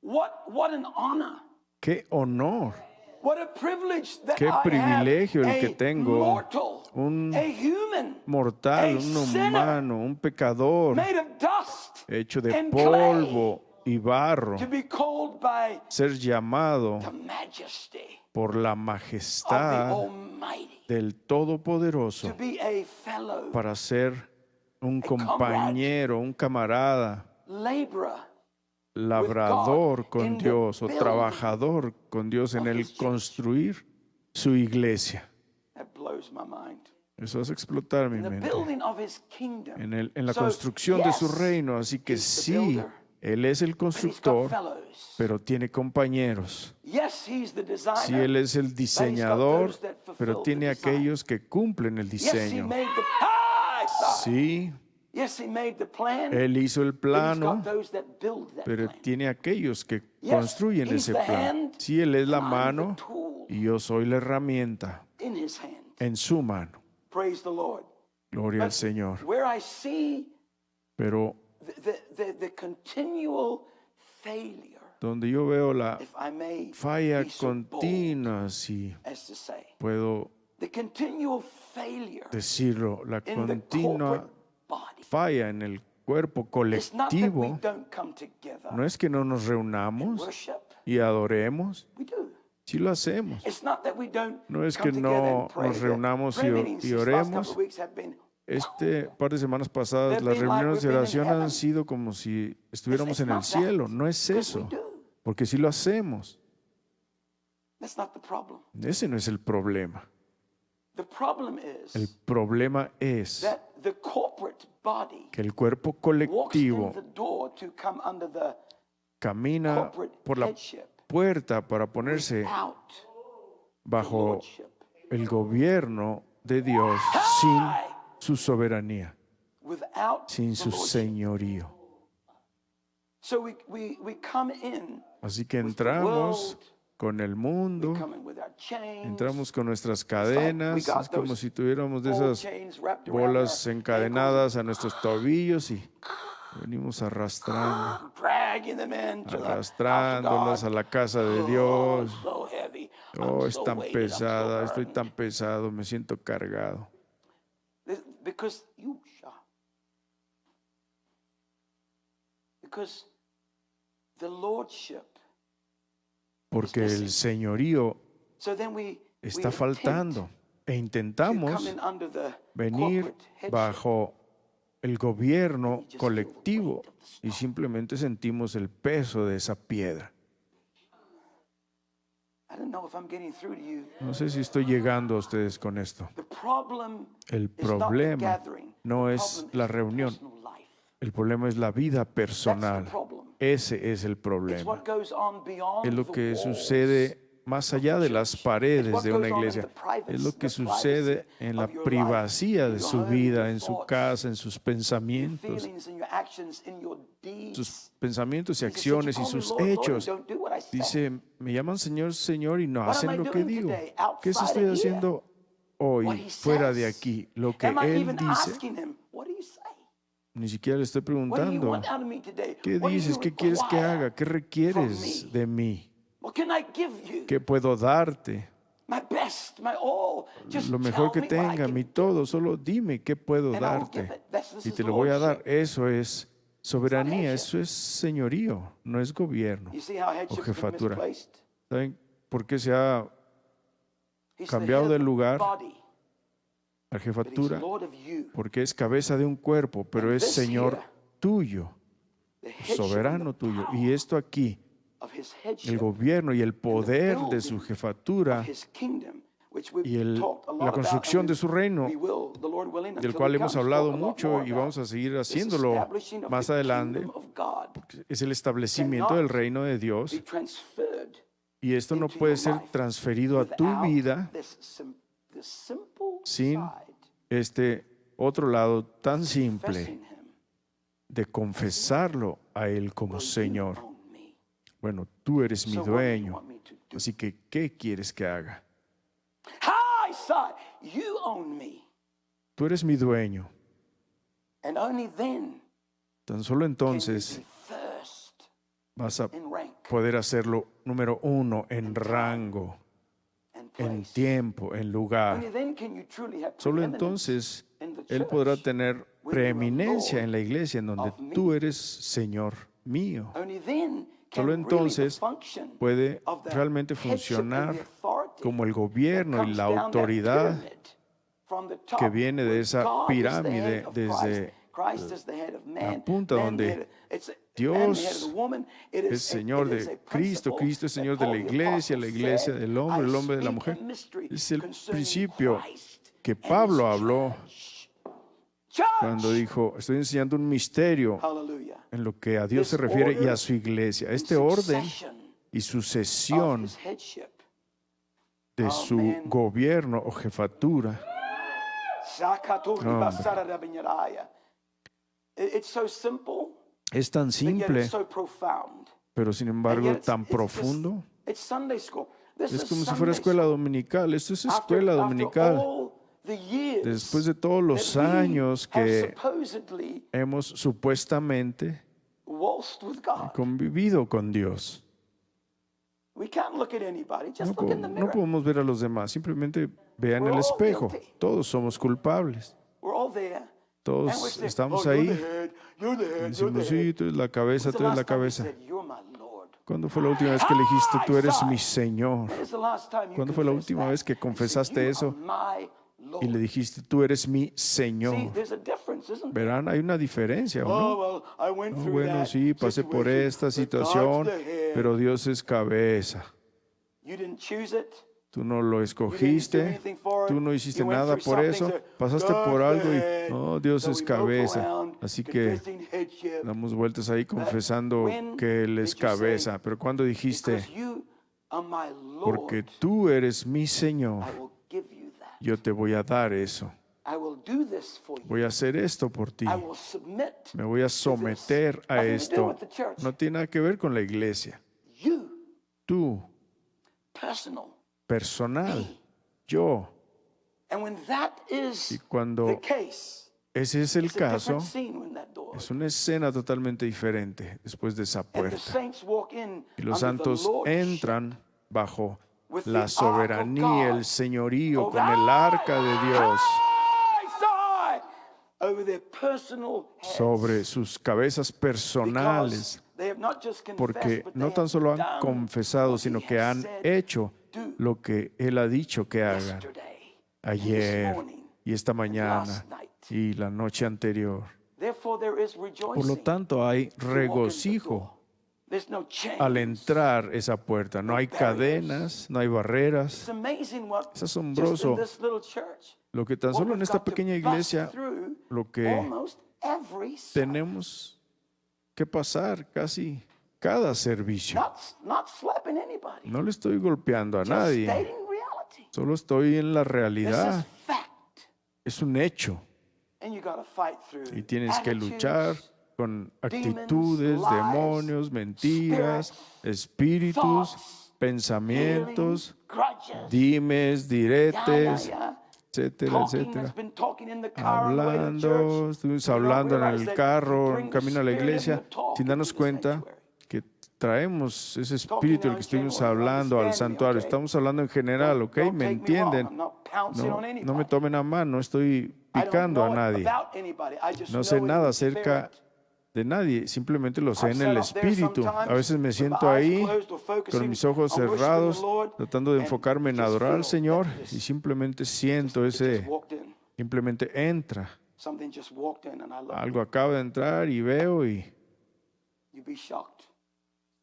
What an honor. Qué honor, What a privilege that qué I privilegio el have que a tengo, mortal, un a human, mortal, a un sinner humano, un pecador made of dust hecho de and polvo y barro, to be called by ser llamado the majesty por la of the majestad Almighty, del Todopoderoso to be a fellow para ser un compañero, un camarada, laborer labrador con in the Dios o building trabajador con Dios en of el His church. construir su iglesia. That blows my mind. Eso hace explotar mi In the mente. building of His kingdom. En la So, construcción de su yes, reino. Así que he's the sí, builder, Él es el but He's got constructor, fellows. pero tiene compañeros. Yes, He's the designer. Sí, Él es el diseñador, pero tiene design. aquellos que cumplen el Yes, He diseño. made the. Ah, sorry. Sí, Yes, he made the plan, Él hizo el but he's plano, got those that build that pero plan. tiene aquellos que Yes, construyen he's ese the plan. hand, Sí, Él es la and I'm the mano tool y yo soy la herramienta in his hand. en su mano. Praise the Lord. Gloria al But Señor. where I see Pero the continual failure, donde yo veo la if I may falla be so bold continua, si as to say, puedo the continual failure decirlo, la in the continua corporate body. falla en el cuerpo It's not that we colectivo don't come together no es que no nos and reunamos worship. y adoremos, We do. sí lo hacemos. It's not that we don't No es come que together no and pray. nos The reunamos prayer meetings y these last couple oremos. of weeks have been Par de semanas pasadas, They've las been like reuniones de we've been in oración heaven. han sido como si estuviéramos It's en el not that, cielo. No es 'cause we eso, do. porque sí lo hacemos. That's not the problem. Ese no es el problema. The problem El is problema es that the corporate body que el cuerpo walks in colectivo the door to come under the camina corporate por la headship puerta para ponerse without bajo lordship. el gobierno de Dios sin su soberanía, Without sin the su lordship. señorío. So we come in, Así que with the entramos world, con el we mundo, come in with our chains, entramos con nuestras like we cadenas, got es como those si tuviéramos de gold esas chains wrapped around bolas our encadenadas a nuestros tobillos y venimos arrastrando, ankles, dragging them into the house of arrastrándolas a God. la casa de Oh, Dios. it's so heavy. Oh, I'm es so tan weighted, I'm so pesada, estoy burdened. tan pesado, me siento cargado. Because the lordship. Porque el señorío So then we está attempt faltando e to intentamos come in under the venir corporate headship. bajo el gobierno colectivo y simplemente sentimos el peso de esa piedra. I don't know if I'm getting through to you. No sé si estoy llegando a ustedes con esto. The problem El is not the problema gathering. no The es problem la is the reunión, personal life. el problema es la vida That's the personal. problem. Ese es el It's problema. what goes on beyond Es lo the que walls. sucede más allá de las paredes de una iglesia. Es lo que sucede en la privacidad de su vida, en su casa, en sus pensamientos, sus pensamientos y acciones y sus hechos. Dice, me llaman Señor, Señor y no hacen lo que digo. ¿Qué estoy haciendo hoy fuera de aquí? Lo que Él dice, ni siquiera le estoy preguntando. ¿Qué dices? ¿Qué quieres que haga? ¿Qué requieres de mí? ¿Qué puedo darte? Lo mejor que tenga, mi todo. Solo dime qué puedo darte y te lo voy a dar. Eso es soberanía, eso es señorío, no es gobierno o jefatura. ¿Saben por qué se ha cambiado de lugar la jefatura? Porque es cabeza de un cuerpo, pero es Señor tuyo, soberano tuyo. Y esto aquí, el gobierno y el poder de su jefatura y la construcción de su reino, del cual hemos hablado mucho y vamos a seguir haciéndolo más adelante, es el establecimiento del reino de Dios. Y esto no puede ser transferido a tu vida sin este otro lado tan simple de confesarlo a Él como Señor. Bueno, tú eres mi dueño, así que ¿qué quieres que haga? Tú eres mi dueño. Tan solo entonces vas a poder hacerlo número uno en rango, en tiempo, en lugar. Solo entonces Él podrá tener preeminencia en la iglesia en donde tú eres Señor mío. Solo entonces puede realmente funcionar como el gobierno y la autoridad que viene de esa pirámide desde la punta donde Dios es Señor de Cristo, Cristo es Señor de la iglesia del hombre, el hombre de la mujer. Es el principio que Pablo habló cuando dijo, estoy enseñando un misterio en lo que a Dios se refiere y a su iglesia. Este orden y sucesión de su gobierno o jefatura. It's so simple, Es tan but yet simple, it's so profound. pero sin And embargo yet tan profundo. it's Sunday school. This Es is como si fuera Sunday escuela school. dominical. Esto es After escuela dominical. all the years Después de todos los that we años have que supposedly hemos supuestamente waltzed with God. convivido con Dios. We can't look at anybody. Just No, look in the no mirror. podemos ver a los demás, simplemente vean We're el all espejo. guilty. Todos somos culpables. We're all there. And we're Todos saying, estamos "Oh, you're the ahí. head, you're the head, you're the Decimos, sí, head." tú eres la cabeza, When's the tú eres la last time you cabeza. said, "You're my Lord"? ¿Cuándo fue la última vez que le dijiste, tú eres mi Isaiah. Señor? When is the last time you ¿Cuándo fue la confessed última that? vez que You said, confesaste "You eso are my Lord." y le dijiste, tú eres mi See, Señor? there's a difference, isn't there? Verán, hay una diferencia, ¿o no? Oh, well, I went No, through bueno, that sí, pasé por situation, esta but situación, God's the head. pero Dios es cabeza. You didn't choose it. Tú no lo You didn't do escogiste, anything for it. tú no hiciste You went nada through por something, eso, so pasaste God's por the algo y, head. no, Dios So es we mope cabeza. around Así que confessing headship. damos vueltas ahí confesando when que Él es did you say, cabeza. Pero cuando dijiste, Because you are my porque Lord, tú eres mi Señor, I will give you that. yo te voy a dar eso. I will do this for you. Voy a hacer esto por ti. I will submit. Me voy a someter a Nothing to do esto. with the church. No tiene nada que ver con la iglesia. You, Tú, personal. personal, yo. And when that is Y cuando the case, ese es el it's a caso, different scene when that door. es una escena totalmente diferente después de esa And the puerta. saints walk in Y los under the santos lordship entran bajo with the la ark of soberanía, God el señorío, over con el arca de Dios over their personal heads. sobre sus cabezas personales, Because they have not just confessed, porque but no they tan have solo han done confesado, what sino he que has han said hecho do lo que Él ha dicho que hagan yesterday, ayer morning, y esta mañana last night. y la noche anterior. Therefore there is Por lo rejoicing tanto, hay to walk in the door. regocijo There's no chains. al entrar esa puerta. No hay cadenas, no hay barreras. It's amazing what Es asombroso just in this little church, lo que tan what solo en we've esta got to pequeña bust iglesia, through lo que almost every Sunday. tenemos que pasar casi cada servicio. Not slapping anybody. No le estoy golpeando a Just nadie, stating reality. solo estoy en la This realidad. is fact. Es un hecho And you got to fight through y tienes que attitudes, luchar con actitudes, lies, demonios, mentiras, espíritus, thoughts, pensamientos, healing, grudges, dimes, diretes, yeah. etcétera, Talking, etcétera. has been talking in the car on the way to Hablando, church. estuvimos You don't hablando en realize el that carro, you en bring the camino a la spirit of iglesia, the talk sin darnos into the cuenta sanctuary. que traemos ese Talking espíritu now del que in estuvimos general, you hablando al understand me, santuario. okay? Estamos hablando en general, ¿ok? Don't ¿Me take me wrong. entienden? I'm not pouncing on anybody. No me tomen a mal, no estoy I don't picando a know nadie. about anybody. I just No know sé it in nada the acerca spirit. de nadie, simplemente lo sé I've en sat el up there espíritu. sometimes A veces me with my siento eyes ahí closed or focusing con mis ojos on worshiping the cerrados, Lord, tratando de and enfocarme en just adorar al feel Señor that this y simplemente siento it just ese, walked in. simplemente entra. Something just walked in and I love Algo acaba de entrar y veo y it. You'd be shocked.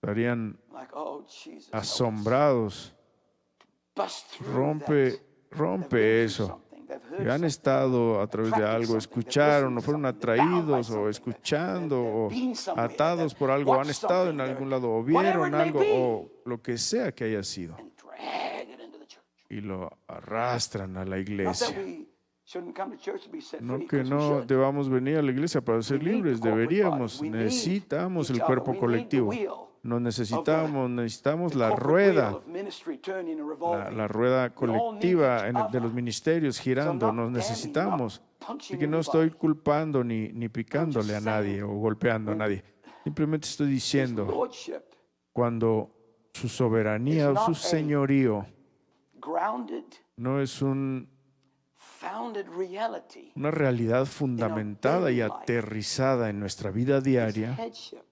estarían Like, oh, Jesus. asombrados. Bust through Rompe, that. They've been rompe through eso. something. They've heard Que han something. estado a través de algo, escucharon o fueron atraídos o escuchando o atados por algo, han estado en algún lado o vieron algo o lo que sea que haya sido And drag it into the church. y lo arrastran a la Not that iglesia. we shouldn't come to church to be set No free, que 'cause we no should. debamos venir a la iglesia para ser We need the libres, corporate deberíamos, body. We need necesitamos el each cuerpo other. We need the colectivo. wheel Nos necesitamos The la corporate rueda, wheel of ministry turning and la revolving. rueda We all need colectiva each de los other. ministerios girando, So nos not necesitamos. punching Así que no estoy anybody. culpando ni picándole a nadie o golpeando a nadie. Simplemente estoy His diciendo, lordship cuando su soberanía o su señorío grounded, no es founded reality. una realidad fundamentada y aterrizada en nuestra vida diaria, Headship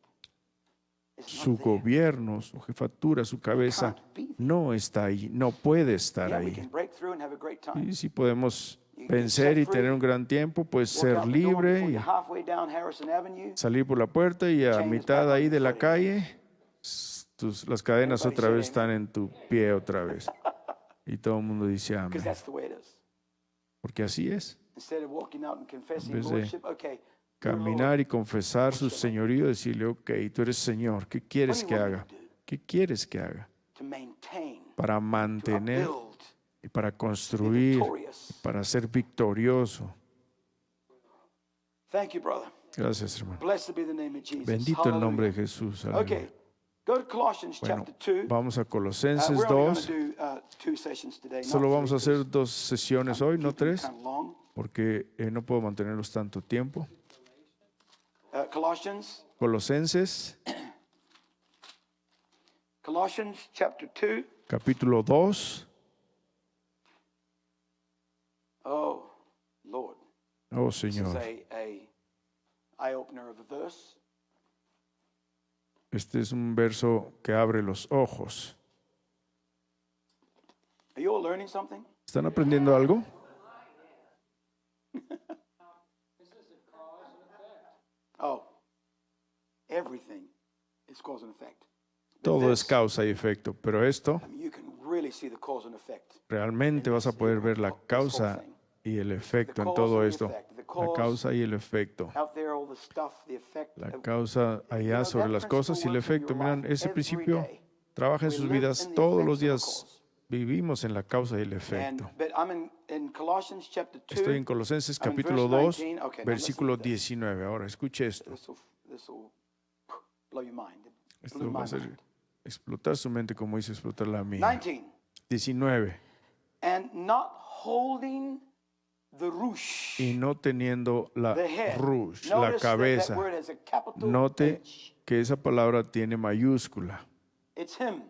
is su not there. gobierno, su jefatura, su cabeza Can't be there. no está ahí, no puede estar Yeah, we ahí. can break through and have a great time. Y si podemos You can vencer set y free, tener un gran tiempo, pues walk ser out the door libre before y you're halfway down Harrison Avenue. salir por la puerta y a Chains mitad back ahí on de your la footing. calle, las cadenas Everybody otra say vez están amen. en tu pie otra vez. Y todo el mundo dice amén. Because that's the way it is. Porque así es. Instead of walking out and confessing En vez de lordship, okay, you're Caminar y Lord. confesar su señorío, decirle, ok, tú eres Señor, ¿qué What quieres do que you want me haga? to do? ¿Qué quieres que haga? To maintain, Para to mantener upbuild, y para to be construir, victorious. para ser victorioso. Thank you, brother. Gracias, hermano. Blessed be the name of Jesus. Bendito el nombre de Hallelujah. Jesús. Okay, Aleluya. go to Colossians Bueno, chapter 2. vamos a Colosenses We're only going 2. to do 2 sessions today, not Solo vamos a 3, hacer 2 sesiones hoy, no 3, kind of long. porque no puedo mantenerlos tanto tiempo. Colossians chapter 2. Capítulo 2. Oh, Lord. Oh, This is Señor. a eye-opener of a verse. Este es un verso que abre los ojos. Are you all learning something? ¿Están aprendiendo algo? Oh, everything is cause and effect. But Todo es this, causa y efecto, pero esto I mean, you can really see the cause and effect. realmente vas a poder ver la causa y el efecto en todo esto. La causa y el efecto. Out there, all the stuff, the effect. La causa allá sobre las cosas y el efecto. Miren, ese principio trabaja en sus vidas todos los días. Vivimos en la causa y el efecto. But I'm in Colossians chapter 2. Estoy en Colosenses I'm in capítulo verse 2, 19. Okay, now versículo listen to this. 19. Ahora, escuche esto. This will blow your mind. It Esto blew va my a hacer mind. explotar su mente como hizo explotar la mía. 19. 19. And not holding the rush, Y no teniendo la the head. rush, Notice la that cabeza. word has a capital Note H. que esa palabra tiene mayúscula. It's him.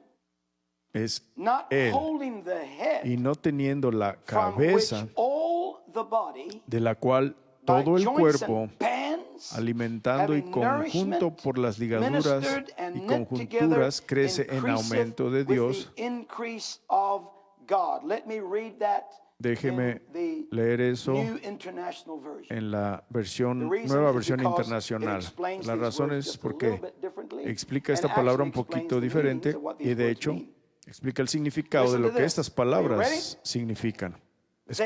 Es Not Él. holding the head, y no teniendo la from which cabeza all the body, de la cual by todo el joints cuerpo, and bands, alimentando y having conjunto nourishment, por las ligaduras ministered and y knit conjunturas, together, crece en increaseth aumento de with Dios. the increase of God. Let me read that Déjeme in the leer eso New International Version. en la The reason nueva is versión because internacional. it explains La these razón words es just a little porque bit differently, explica esta and palabra actually un poquito explains the meanings diferente of what y these de words hecho mean. explica el significado de Listen lo to que this. estas Are you palabras ready? significan. They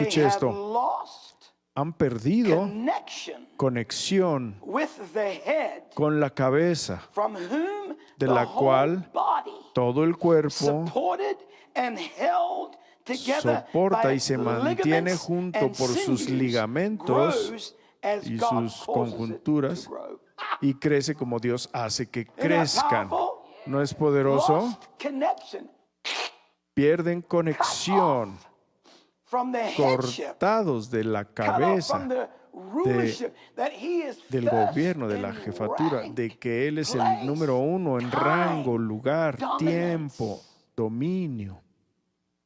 Escuche have esto. lost Han perdido connection conexión with the head, con la cabeza, from whom de the la whole cual body, todo el cuerpo supported and held together soporta by y se mantiene ligaments junto and por sus sinews, ligamentos grows as y God sus causes it to conjunturas grow. y crece como Dios hace que Isn't that crezcan. powerful? ¿No es poderoso? Lost connection, Pierden conexión, from the headship, cortados de la cut off cabeza from the rulership, that he is del first gobierno, de la in jefatura, rank, de que Él es el place, número uno en time, rango, lugar, dominance. tiempo, dominio.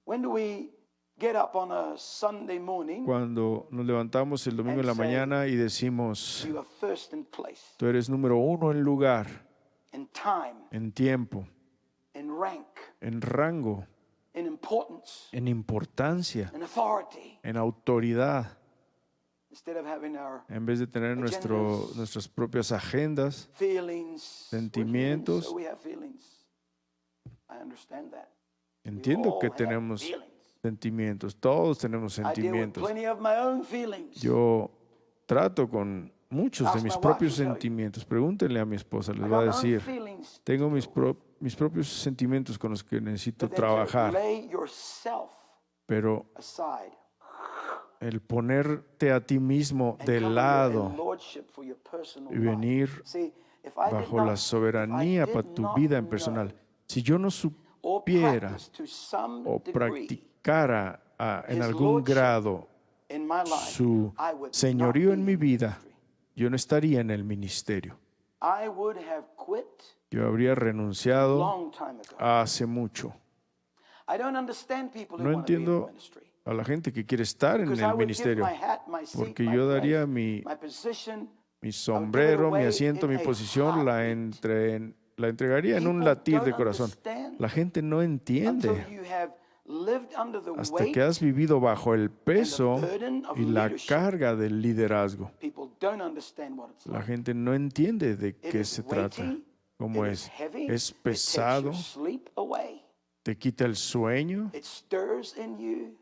When do we get up on a Sunday morning? Cuando nos levantamos el domingo en la And say, mañana y decimos, You are first in place, tú eres número uno en lugar, in time, en tiempo, in rank, en rango, in importance, en importancia, in authority, en autoridad, instead of having our en vez de tener nuestras propias agendas, feelings. We're sentimientos. humans, so we have feelings. I understand that. Entiendo que all have tenemos feelings. sentimientos, todos tenemos I deal with sentimientos. plenty of my own feelings. Yo trato con muchos de Ask mis my wife, propios she'll tell you. sentimientos. Pregúntenle a mi esposa, les I va a got my own decir, feelings. tengo mis propios sentimientos con los que necesito But then to trabajar, lay yourself pero aside el ponerte a ti mismo and de come under lado lordship for your personal y venir life. See, if I did bajo not- la soberanía if I para did tu not vida en know personal, si yo no or supiera practice to some o degree practicara en His algún lordship grado in my life, su I would not señorío be en mi in vida, ministry. yo no estaría en el ministerio. I would have quit Yo habría renunciado long time ago. hace mucho. I don't understand people who No want to be in the entiendo ministry. a la gente que quiere estar en Because I el would give ministerio, my hat, my seat, porque my yo place, daría mi my position. sombrero, mi away asiento, in mi a posición, la entregaría en un People latir de don't corazón. understand La gente no Until entiende you have lived under the hasta weight, que has vivido bajo el peso burden of y la leadership. carga del liderazgo. people don't understand what it's La like. gente no entiende de It qué is se trata, weighty, cómo it is es. heavy, Es it takes pesado, your sleep away, te quita el sueño, it stirs in you,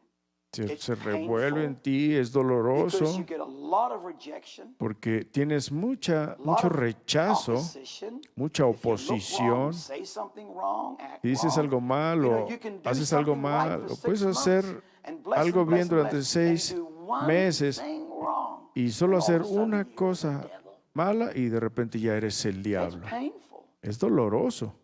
it's se revuelve en painful, ti, es because doloroso, you get a lot of rejection, porque tienes mucho lot of rechazo, opposition. mucha If you look wrong, oposición. say something wrong, act Si dices wrong, algo mal you know, o you can do haces algo something right mal, for o puedes 6 hacer months and bless algo and bien bless and durante bless, 6 and do one meses thing wrong, y solo and all of hacer a sudden una you're the cosa devil. mala y de repente ya eres el It's diablo. painful. Es doloroso.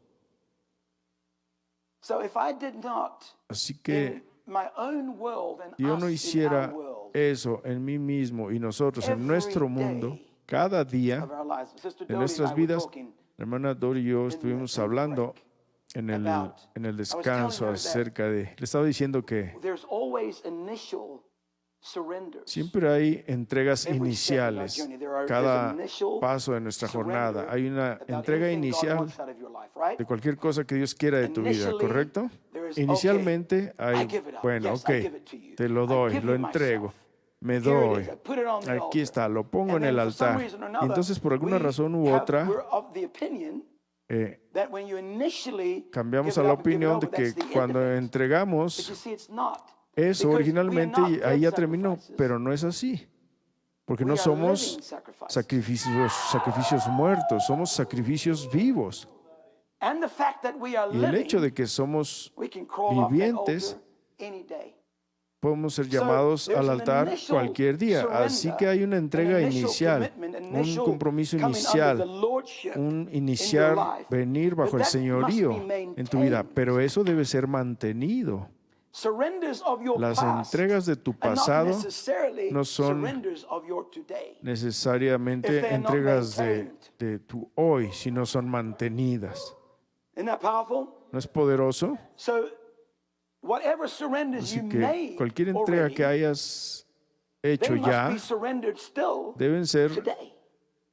So if I did not, Así que in my own world and si yo no us in our hiciera world, eso en mí mismo y nosotros en every nuestro mundo, day cada día of our lives, Sister de Dodie and nuestras I were vidas, talking la hermana Dori y yo in estuvimos the hablando break en el about, descanso her that acerca de, le estaba diciendo que there's always initial surrenders. siempre hay entregas Every step of our iniciales. journey, there's Cada initial paso de nuestra jornada surrender hay una about entrega everything God inicial wants out of your life, right? de cualquier cosa que Dios quiera de tu vida, Initially, ¿correcto? there is, Inicialmente okay, I hay, give it up. bueno, Yes, ok, I give it to you. te lo I doy, give lo you entrego, myself. me Here it doy, is. I put it on the aquí altar. está, lo pongo And en el then for some altar. reason or Y another, entonces por alguna we razón u have- otra, we're of the opinion that when you initially cambiamos give a it la up and give it opinión de over, que that's the end cuando of it. But you entregamos see, it's not. eso Because we are originalmente, not ahí dead ya terminó, sacrifices. pero no es así. Porque We no are somos living sacrifices. sacrificios muertos, somos sacrificios vivos. And the fact that we are Y el hecho living, de que somos we can crawl off that vivientes, altar any day. podemos ser So, llamados there's al an altar initial cualquier día. Así surrender, que hay una entrega an initial inicial, commitment, an un initial compromiso coming under the inicial, lordship un in your iniciar, life. venir bajo But el that señorío must be en tu vida. maintained. Pero eso debe ser mantenido. Surrenders of your Las past entregas de tu are not pasado necessarily no son surrenders of your today. If necesariamente they are not entregas maintained. de tu hoy, sino son mantenidas. Isn't that powerful? ¿No es poderoso? So, whatever surrenders Así you que made cualquier entrega already, que hayas they hecho must ya be surrendered still deben ser today.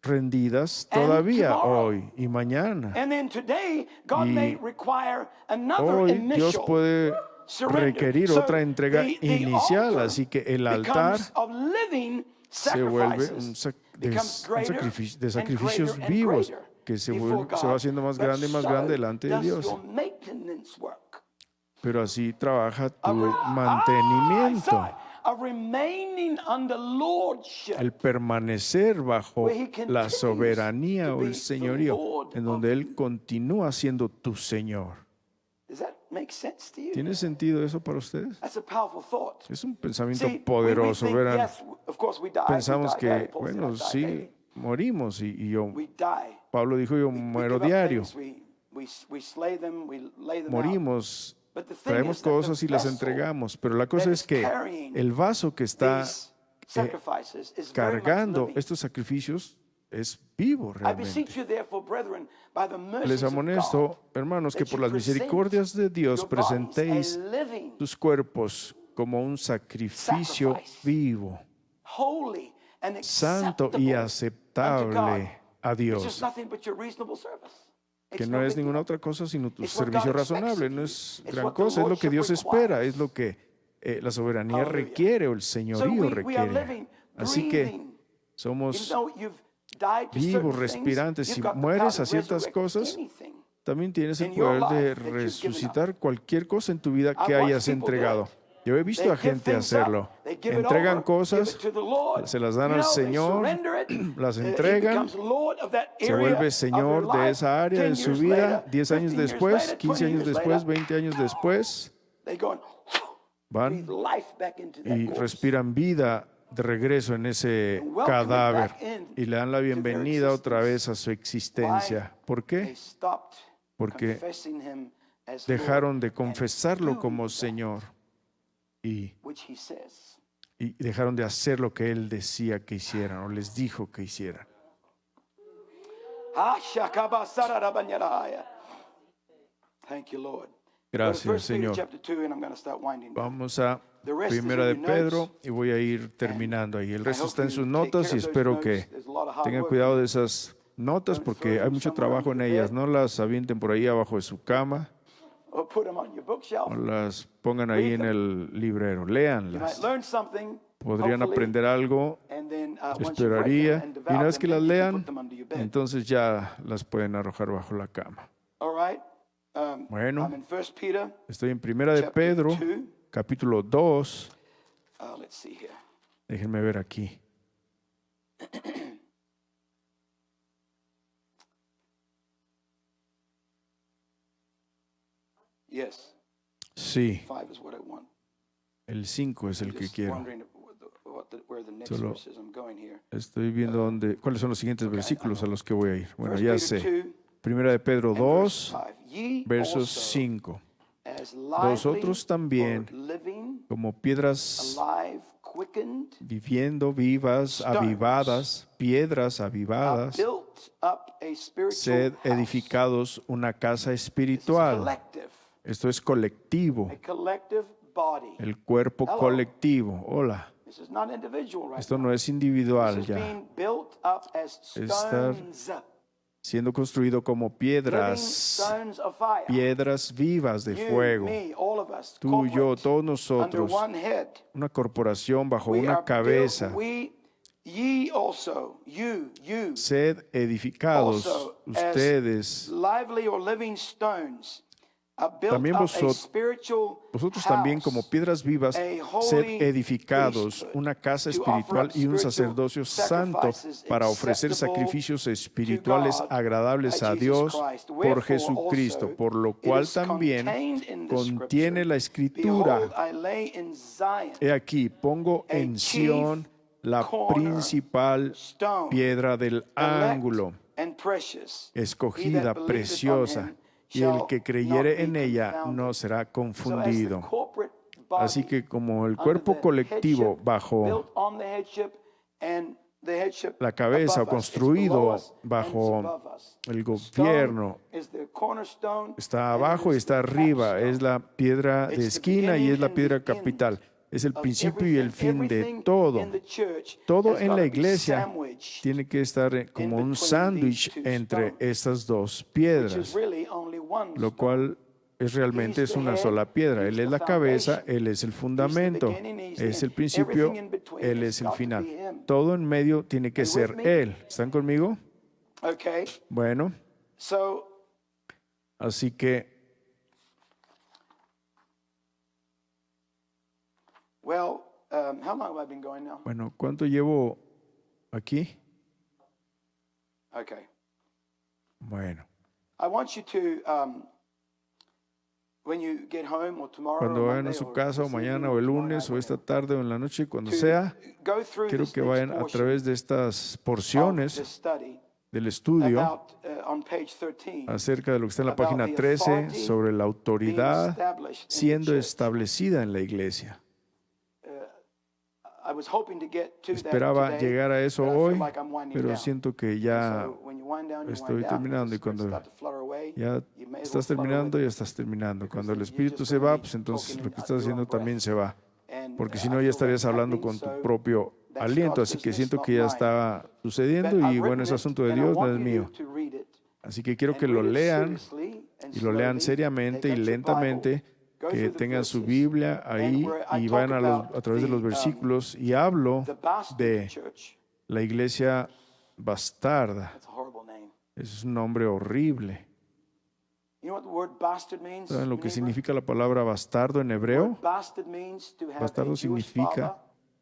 rendidas And todavía tomorrow. hoy y mañana. And then today, God Y may require another Hoy Dios initial puede surrender. requerir So otra entrega the inicial, altar así que el altar becomes of living se vuelve sacrifices, de becomes greater de and sacrificios greater and vivos greater que se before va God. haciendo más But grande y más so grande delante de does Dios. your maintenance work. Pero así trabaja tu I mantenimiento, saw it. Of remaining under lordship. el permanecer bajo Where he la continues soberanía to o be el the señorío, Lord en donde of Él continúa siendo tu Señor. Does that make sense to you? ¿Tiene sentido eso para ustedes? That's a powerful thought. Es un pensamiento See, poderoso, we think, verán. yes, of course we die. Pensamos we die daily. que, Paul said, bueno, "I die sí, daily." morimos y yo, We die. Pablo dijo, yo We muero give up diario. things, we slay them, we lay them out. Morimos, But the thing traemos is that the cosas y las vessel entregamos, pero la cosa that es is que carrying el vaso que está these sacrifices is very much cargando living. estos sacrificios es vivo I realmente. beseech you therefore, brethren, by the mercies Les of God, amonesto, hermanos, que that por you las misericordias de Dios your bodies presentéis a living, tus cuerpos como un sacrificio sacrifice, vivo, holy and santo acceptable y unto God. aceptable a It's just Dios, nothing but your reasonable service. que It's no no es big ninguna deal. otra cosa sino tu It's what servicio God expects razonable, of no you. es It's gran what the cosa, es lo que lordship Dios espera, requires. es lo que la soberanía Hallelujah. requiere o el So señorío we are requiere. living, Así que breathing. somos Even though you've died to certain vivos, things, respirantes. you've Si got the mueres power a to ciertas resurrect cosas, anything. también tienes el in your poder de life that you've given resucitar cualquier cosa en tu vida que I've watched hayas people do entregado. it. Yo he visto They a give gente things hacerlo. up, they give it Entregan over, cosas, give it to the Lord. se las dan You al know, they Señor, surrender it. las He entregan, becomes Lord of that se area vuelve of Señor their de life. esa área 10 de su years vida, later, 10 años 15 years después, later, 15 20 años years después, later, 20 años después, they go and van breathe life back into that y corpse. respiran vida de regreso en ese And welcome it cadáver back in y le dan la to their bienvenida otra existence. vez a su existencia. ¿Por They qué? stopped Porque confessing him as dejaron Lord de and confesarlo doing como that Señor y which he says. dejaron de hacer lo que Él decía que hicieran o les dijo que hicieran. Thank you, Lord. Gracias, Go to 1 Peter Señor. chapter 2, and I'm going to start winding down. Vamos a The rest is Primera de in your notes. Pedro y voy a ir terminando ahí. El I resto hope está en you sus take notas care y of those espero notes. que There's a lot of hard tengan work. cuidado de esas notas Don't porque throw hay them mucho somewhere trabajo en under the ellas. bed. No las avienten por ahí abajo de su cama Or put them on your bookshelf. o las pongan ahí en el librero. You might Léanlas. learn something. Podrían hopefully, aprender algo, and then, yo once you write them esperaría. and Y devour una vez que them, las then you can lean, put them under your bed. entonces ya las pueden arrojar bajo la cama. All right? Bueno, I'm in 1 Peter estoy en Primera de chapter Pedro, 2. capítulo 2. Let's see here. Déjenme ver aquí. Yes, Sí, 5 is what I want. el 5 es el que Just quiero. wondering Solo estoy viendo cuáles son los siguientes versículos a los que voy a ir. Bueno, ya sé. Primera de Pedro 2, versos 5. Vosotros también, como piedras viviendo vivas, avivadas, piedras avivadas, sed edificados una casa espiritual. Esto es colectivo, el cuerpo colectivo. Hola. Esto no es individual ya. Estar siendo construido como piedras vivas de fuego. Tú, yo, todos nosotros, una corporación bajo una cabeza. Sed edificados, ustedes, también vosotros también como piedras vivas, sed edificados, una casa espiritual y un sacerdocio santo para ofrecer sacrificios espirituales agradables a Dios por Jesucristo, por lo cual también contiene la Escritura. He aquí, pongo en Sión la principal piedra del ángulo, escogida, preciosa, y el que creyere en ella no será confundido. Así que como el cuerpo colectivo bajo la cabeza o construido bajo el gobierno está abajo y está arriba, es la piedra de esquina y es la piedra capital. Es el principio y el fin de todo. Todo en la iglesia tiene que estar como un sándwich entre estas dos piedras, lo cual realmente es una sola piedra. Él es la cabeza, Él es el fundamento, es el principio, Él es el final. Todo en medio tiene que ser Él. ¿Están conmigo? Bueno, así que bueno, ¿cuánto llevo aquí? Bueno. Cuando vayan a su casa o mañana o el lunes o esta tarde o en la noche, cuando sea, quiero que vayan a través de estas porciones del estudio acerca de lo que está en la página 13 sobre la autoridad siendo establecida en la iglesia. Esperaba llegar a eso hoy, pero siento que ya estoy terminando y cuando ya estás terminando. Cuando el Espíritu se va, pues entonces lo que estás haciendo también se va, porque si no ya estarías hablando con tu propio aliento, así que siento que ya está sucediendo y bueno, es asunto de Dios, no es mío. Así que quiero que lo lean y lo lean seriamente y lentamente, que tengan su Biblia ahí y vayan a través de los versículos y hablo de la iglesia bastarda. Es un nombre horrible. ¿Saben lo que significa la palabra bastardo en hebreo? Bastardo significa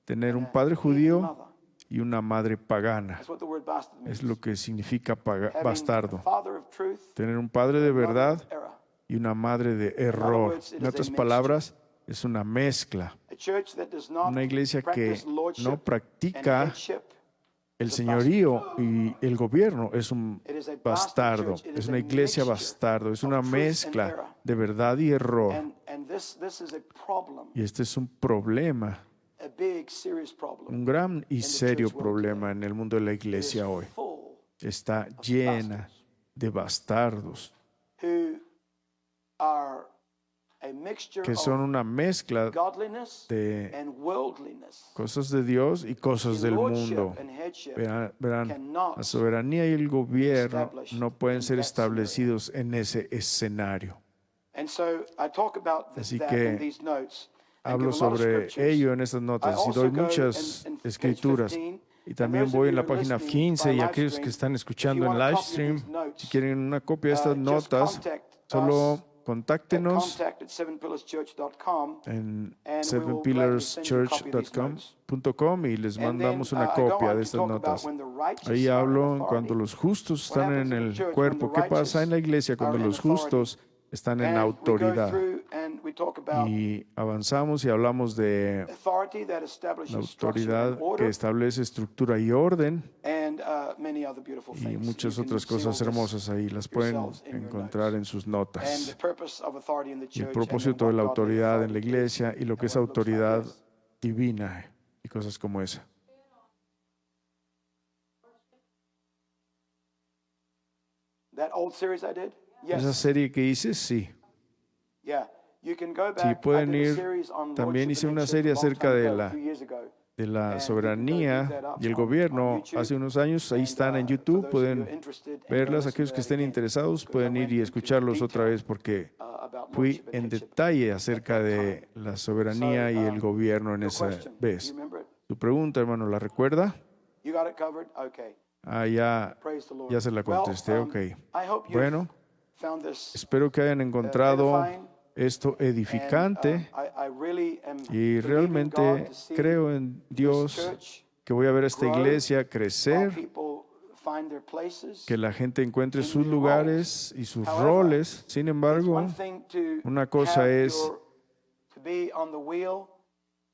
tener un padre judío y una madre pagana. Es lo que significa bastardo. Tener un padre de verdad y una madre de error. En otras palabras, es una mezcla. Una iglesia que no practica el señorío y el gobierno es un bastardo. Es una iglesia bastardo. Es una mezcla de verdad y error. Y este es un problema, un gran y serio problema en el mundo de la iglesia hoy. Está llena de bastardos que son una mezcla de cosas de Dios y cosas del mundo. Verán, la soberanía y el gobierno no pueden ser establecidos en ese escenario. Así que hablo sobre ello en estas notas y doy muchas escrituras. Y también voy en la página 15 y aquellos que están escuchando en live stream, si quieren una copia de estas notas, solo contáctenos en sevenpillarschurch.com y les mandamos una copia de estas notas. Ahí hablo cuando los justos están en el cuerpo. ¿Qué pasa en la iglesia cuando los justos están en autoridad? we talk about Y avanzamos y hablamos de authority that la establishes structure autoridad and que order, establece estructura y orden and many other beautiful y things. muchas You can otras see all cosas this hermosas ahí. Las pueden yourselves in your encontrar notes. en sus And the notas. purpose of authority in the Y el church, propósito and de then la what godly autoridad en la authority iglesia is, y lo que and es what it looks like. autoridad Yes. divina y cosas como esa. That old series I did? Yes. Esa serie que hice, sí. Yeah. You can go Sí, back. I pueden did a ir. series on También lordship hice and una headship serie a long acerca time de ago, a la, few years ago. de la And you can go look soberanía that up y el on gobierno YouTube. hace unos años. Ahí And, están en for YouTube. those of you Pueden interested, and verlas. listen Aquellos to que that estén again, interesados because I pueden ir went y into escucharlos otra detail, vez porque about fui lordship and en headship detalle at acerca that de time. la soberanía y el gobierno en Your esa question, vez. you remember it? Tu pregunta, hermano, ¿la recuerda? You got it covered? Okay. Ah, ya Praise the Lord. se la contesté, Well, ok. I hope you've Bueno, found this espero que hayan encontrado edifying, esto and, edificante I really am y believing God realmente to see creo en this Dios church que voy a ver esta grow, iglesia while crecer, people find their places. que la gente encuentre in sus their lugares y sus However, roles. Sin It's embargo, one thing to una cosa have es to be on the wheel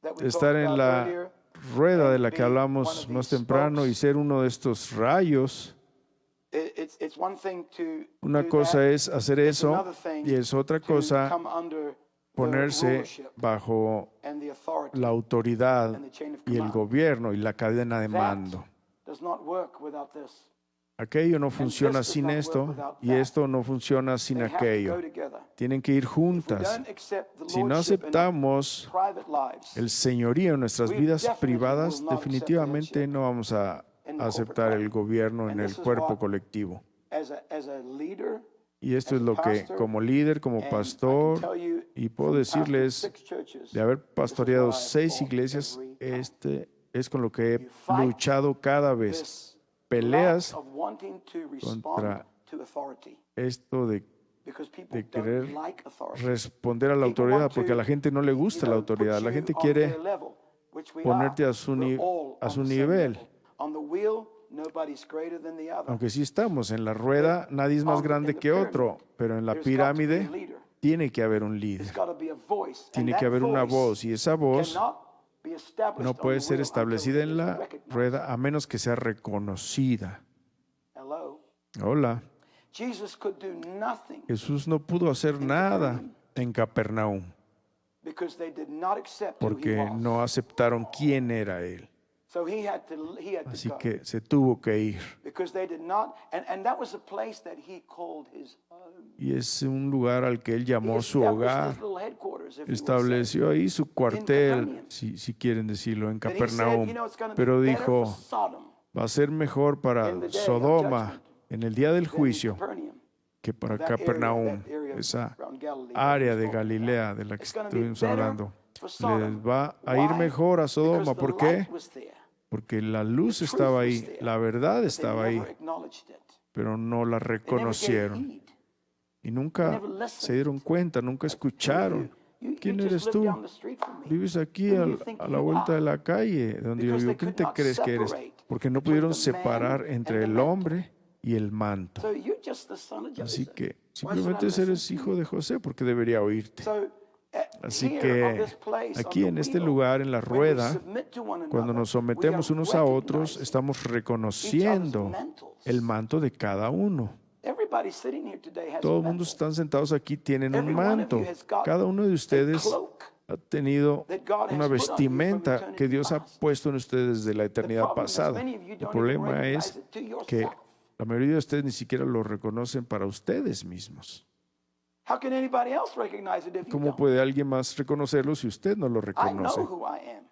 that we estar talked en about la earlier, rueda de and la que be one hablamos of más these temprano y spokes. ser uno de estos rayos. It's one thing to Una do cosa that. es hacer It's eso another thing y es otra to cosa come under the ponerse rulership bajo and the authority la autoridad and the chain of y el command. gobierno y la cadena de That mando. does not work without this. Aquello no funciona this does sin not work esto without y that. esto no funciona sin They have to aquello. go together. Tienen que ir If we juntas. don't accept the Si no lordship in our aceptamos private lives, el señorío en nuestras we vidas definitely privadas, will not accept the definitivamente headship no vamos a in the aceptar corporate el body. gobierno en And el this is cuerpo what, colectivo. as a leader, Y esto as es a lo que pastor, como líder, como and I can pastor, tell you y puedo from pastoring decirles, 6 churches, de haber this is pastoreado what I have 6 fought iglesias, every time. este es con lo que he You fight luchado cada vez. this Peleas lack of wanting to respond contra to authority, esto de because people de querer don't like authority. responder a la People autoridad, want porque a la gente no le gusta you la know, put autoridad. La you gente on quiere their level, which we ponerte are. a su We're all on the same nivel. level. On the wheel, nobody's greater than the other. Aunque sí estamos en la rueda, nadie es más grande que otro, pero en la There's got to be a pirámide leader. tiene que haber un There's líder. got to be a voice, and Tiene that que haber una voice voz y esa voz cannot be established no on puede the ser wheel establecida until en it is la recognized. rueda a menos que sea reconocida. Hello. Hola. Jesus could do nothing Jesús no pudo hacer nada en Capernaum because they did not accept who he porque was. no aceptaron quién era él. So he had to Así go que se tuvo que ir. because they did not, and that was a place that he called his home. Y es un lugar al que él He llamó su established hogar. his little headquarters, if you would say. Estableció ahí su cuartel, Capernaum. si quieren decirlo, en But he said, Capernaum. you know, it's going to be Pero better dijo, for Sodom va a ser mejor para in the day of Sodoma judgment en el día del than juicio Capernaum. que para That area Capernaum, of esa around Galilee that área he de was talking Galilea about. de la que It's gonna be estuvimos better hablando. for Sodom. Les va a ir Why? mejor a Because Sodoma. the ¿Por light qué? was there. Porque la luz The estaba truth was ahí, there, la verdad but they estaba ahí, never acknowledged it. pero no la They never gave reconocieron. heed. Y nunca never listened. se dieron cuenta, nunca escucharon. You ¿Quién just eres live tú? down the street from me. Vives aquí Who do you think a la you vuelta de are? la calle donde yo Because vivo. they ¿Quién could te not crees que eres? separate Porque no between pudieron the man separar and entre the el mantle. hombre y el manto. So you're just the son of Así Joseph. que Why should I simplemente listen eres to hijo you? de José porque debería oírte. So, Así here on que this place, aquí on en the este wheel, lugar, en la when we rueda, submit to one cuando another, nos sometemos we are unos a otros, recognizing estamos each other's reconociendo mantles. el manto de cada uno. Everybody sitting here today has Todo a el mundo mantle. están sentados aquí, tienen un Every one of manto. you has got Cada uno de a ustedes cloak ha tenido that God una has put on you from vestimenta eternity que Dios ha past. puesto en ustedes desde la The eternidad problem is pasada. many of you El don't even problema recognize es it to que yourself. la mayoría de ustedes ni siquiera lo reconocen para ustedes mismos. How can anybody else recognize it if you ¿Cómo don't? puede alguien más reconocerlo si usted no lo I know reconoce? who I am.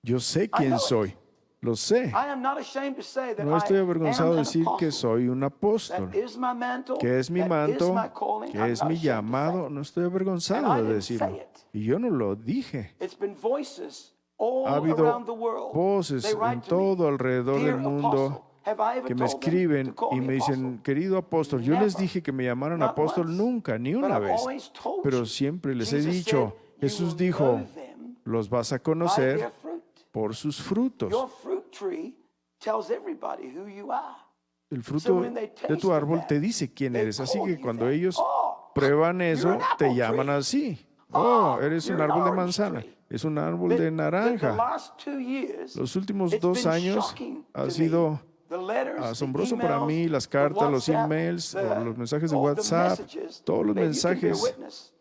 Yo sé know quién it. soy, lo sé. I am not ashamed to say that No estoy I avergonzado am de an decir que apostle. soy un apóstol, That is my mantle, que es mi that is manto, my calling. que I'm es not mi ashamed to say llamado. it. No estoy And avergonzado I de didn't decirlo. say it. Y yo no lo dije. It's been voices all Ha habido around the world. voces They write en to me, todo alrededor "Dear del mundo apostle, have I ever que me told them to escriben call y me me dicen, apostle?" querido apóstol, yo les Never. dije que me llamaran Not apóstol once. nunca, ni But una I've vez. always told Pero you. siempre les he Jesus dicho, said, "You Jesús will dijo, know them los vas a by conocer their fruit." por sus frutos. Your fruit tree tells everybody who you are. El So fruto when they de taste tu of árbol that, te dice quién they eres. Así call que you cuando that. ellos Oh, prueban you're eso, an te apple llaman tree. así. oh, eres you're un an árbol de orange manzana, tree. es un árbol de The naranja. last 2 years, Los últimos it's 2 been años shocking ha to sido me. The letters, the asombroso para emails, mí, las the cartas, los WhatsApp, emails, o los mensajes de all the WhatsApp, messages. todos los Babe, you can bear mensajes. witness.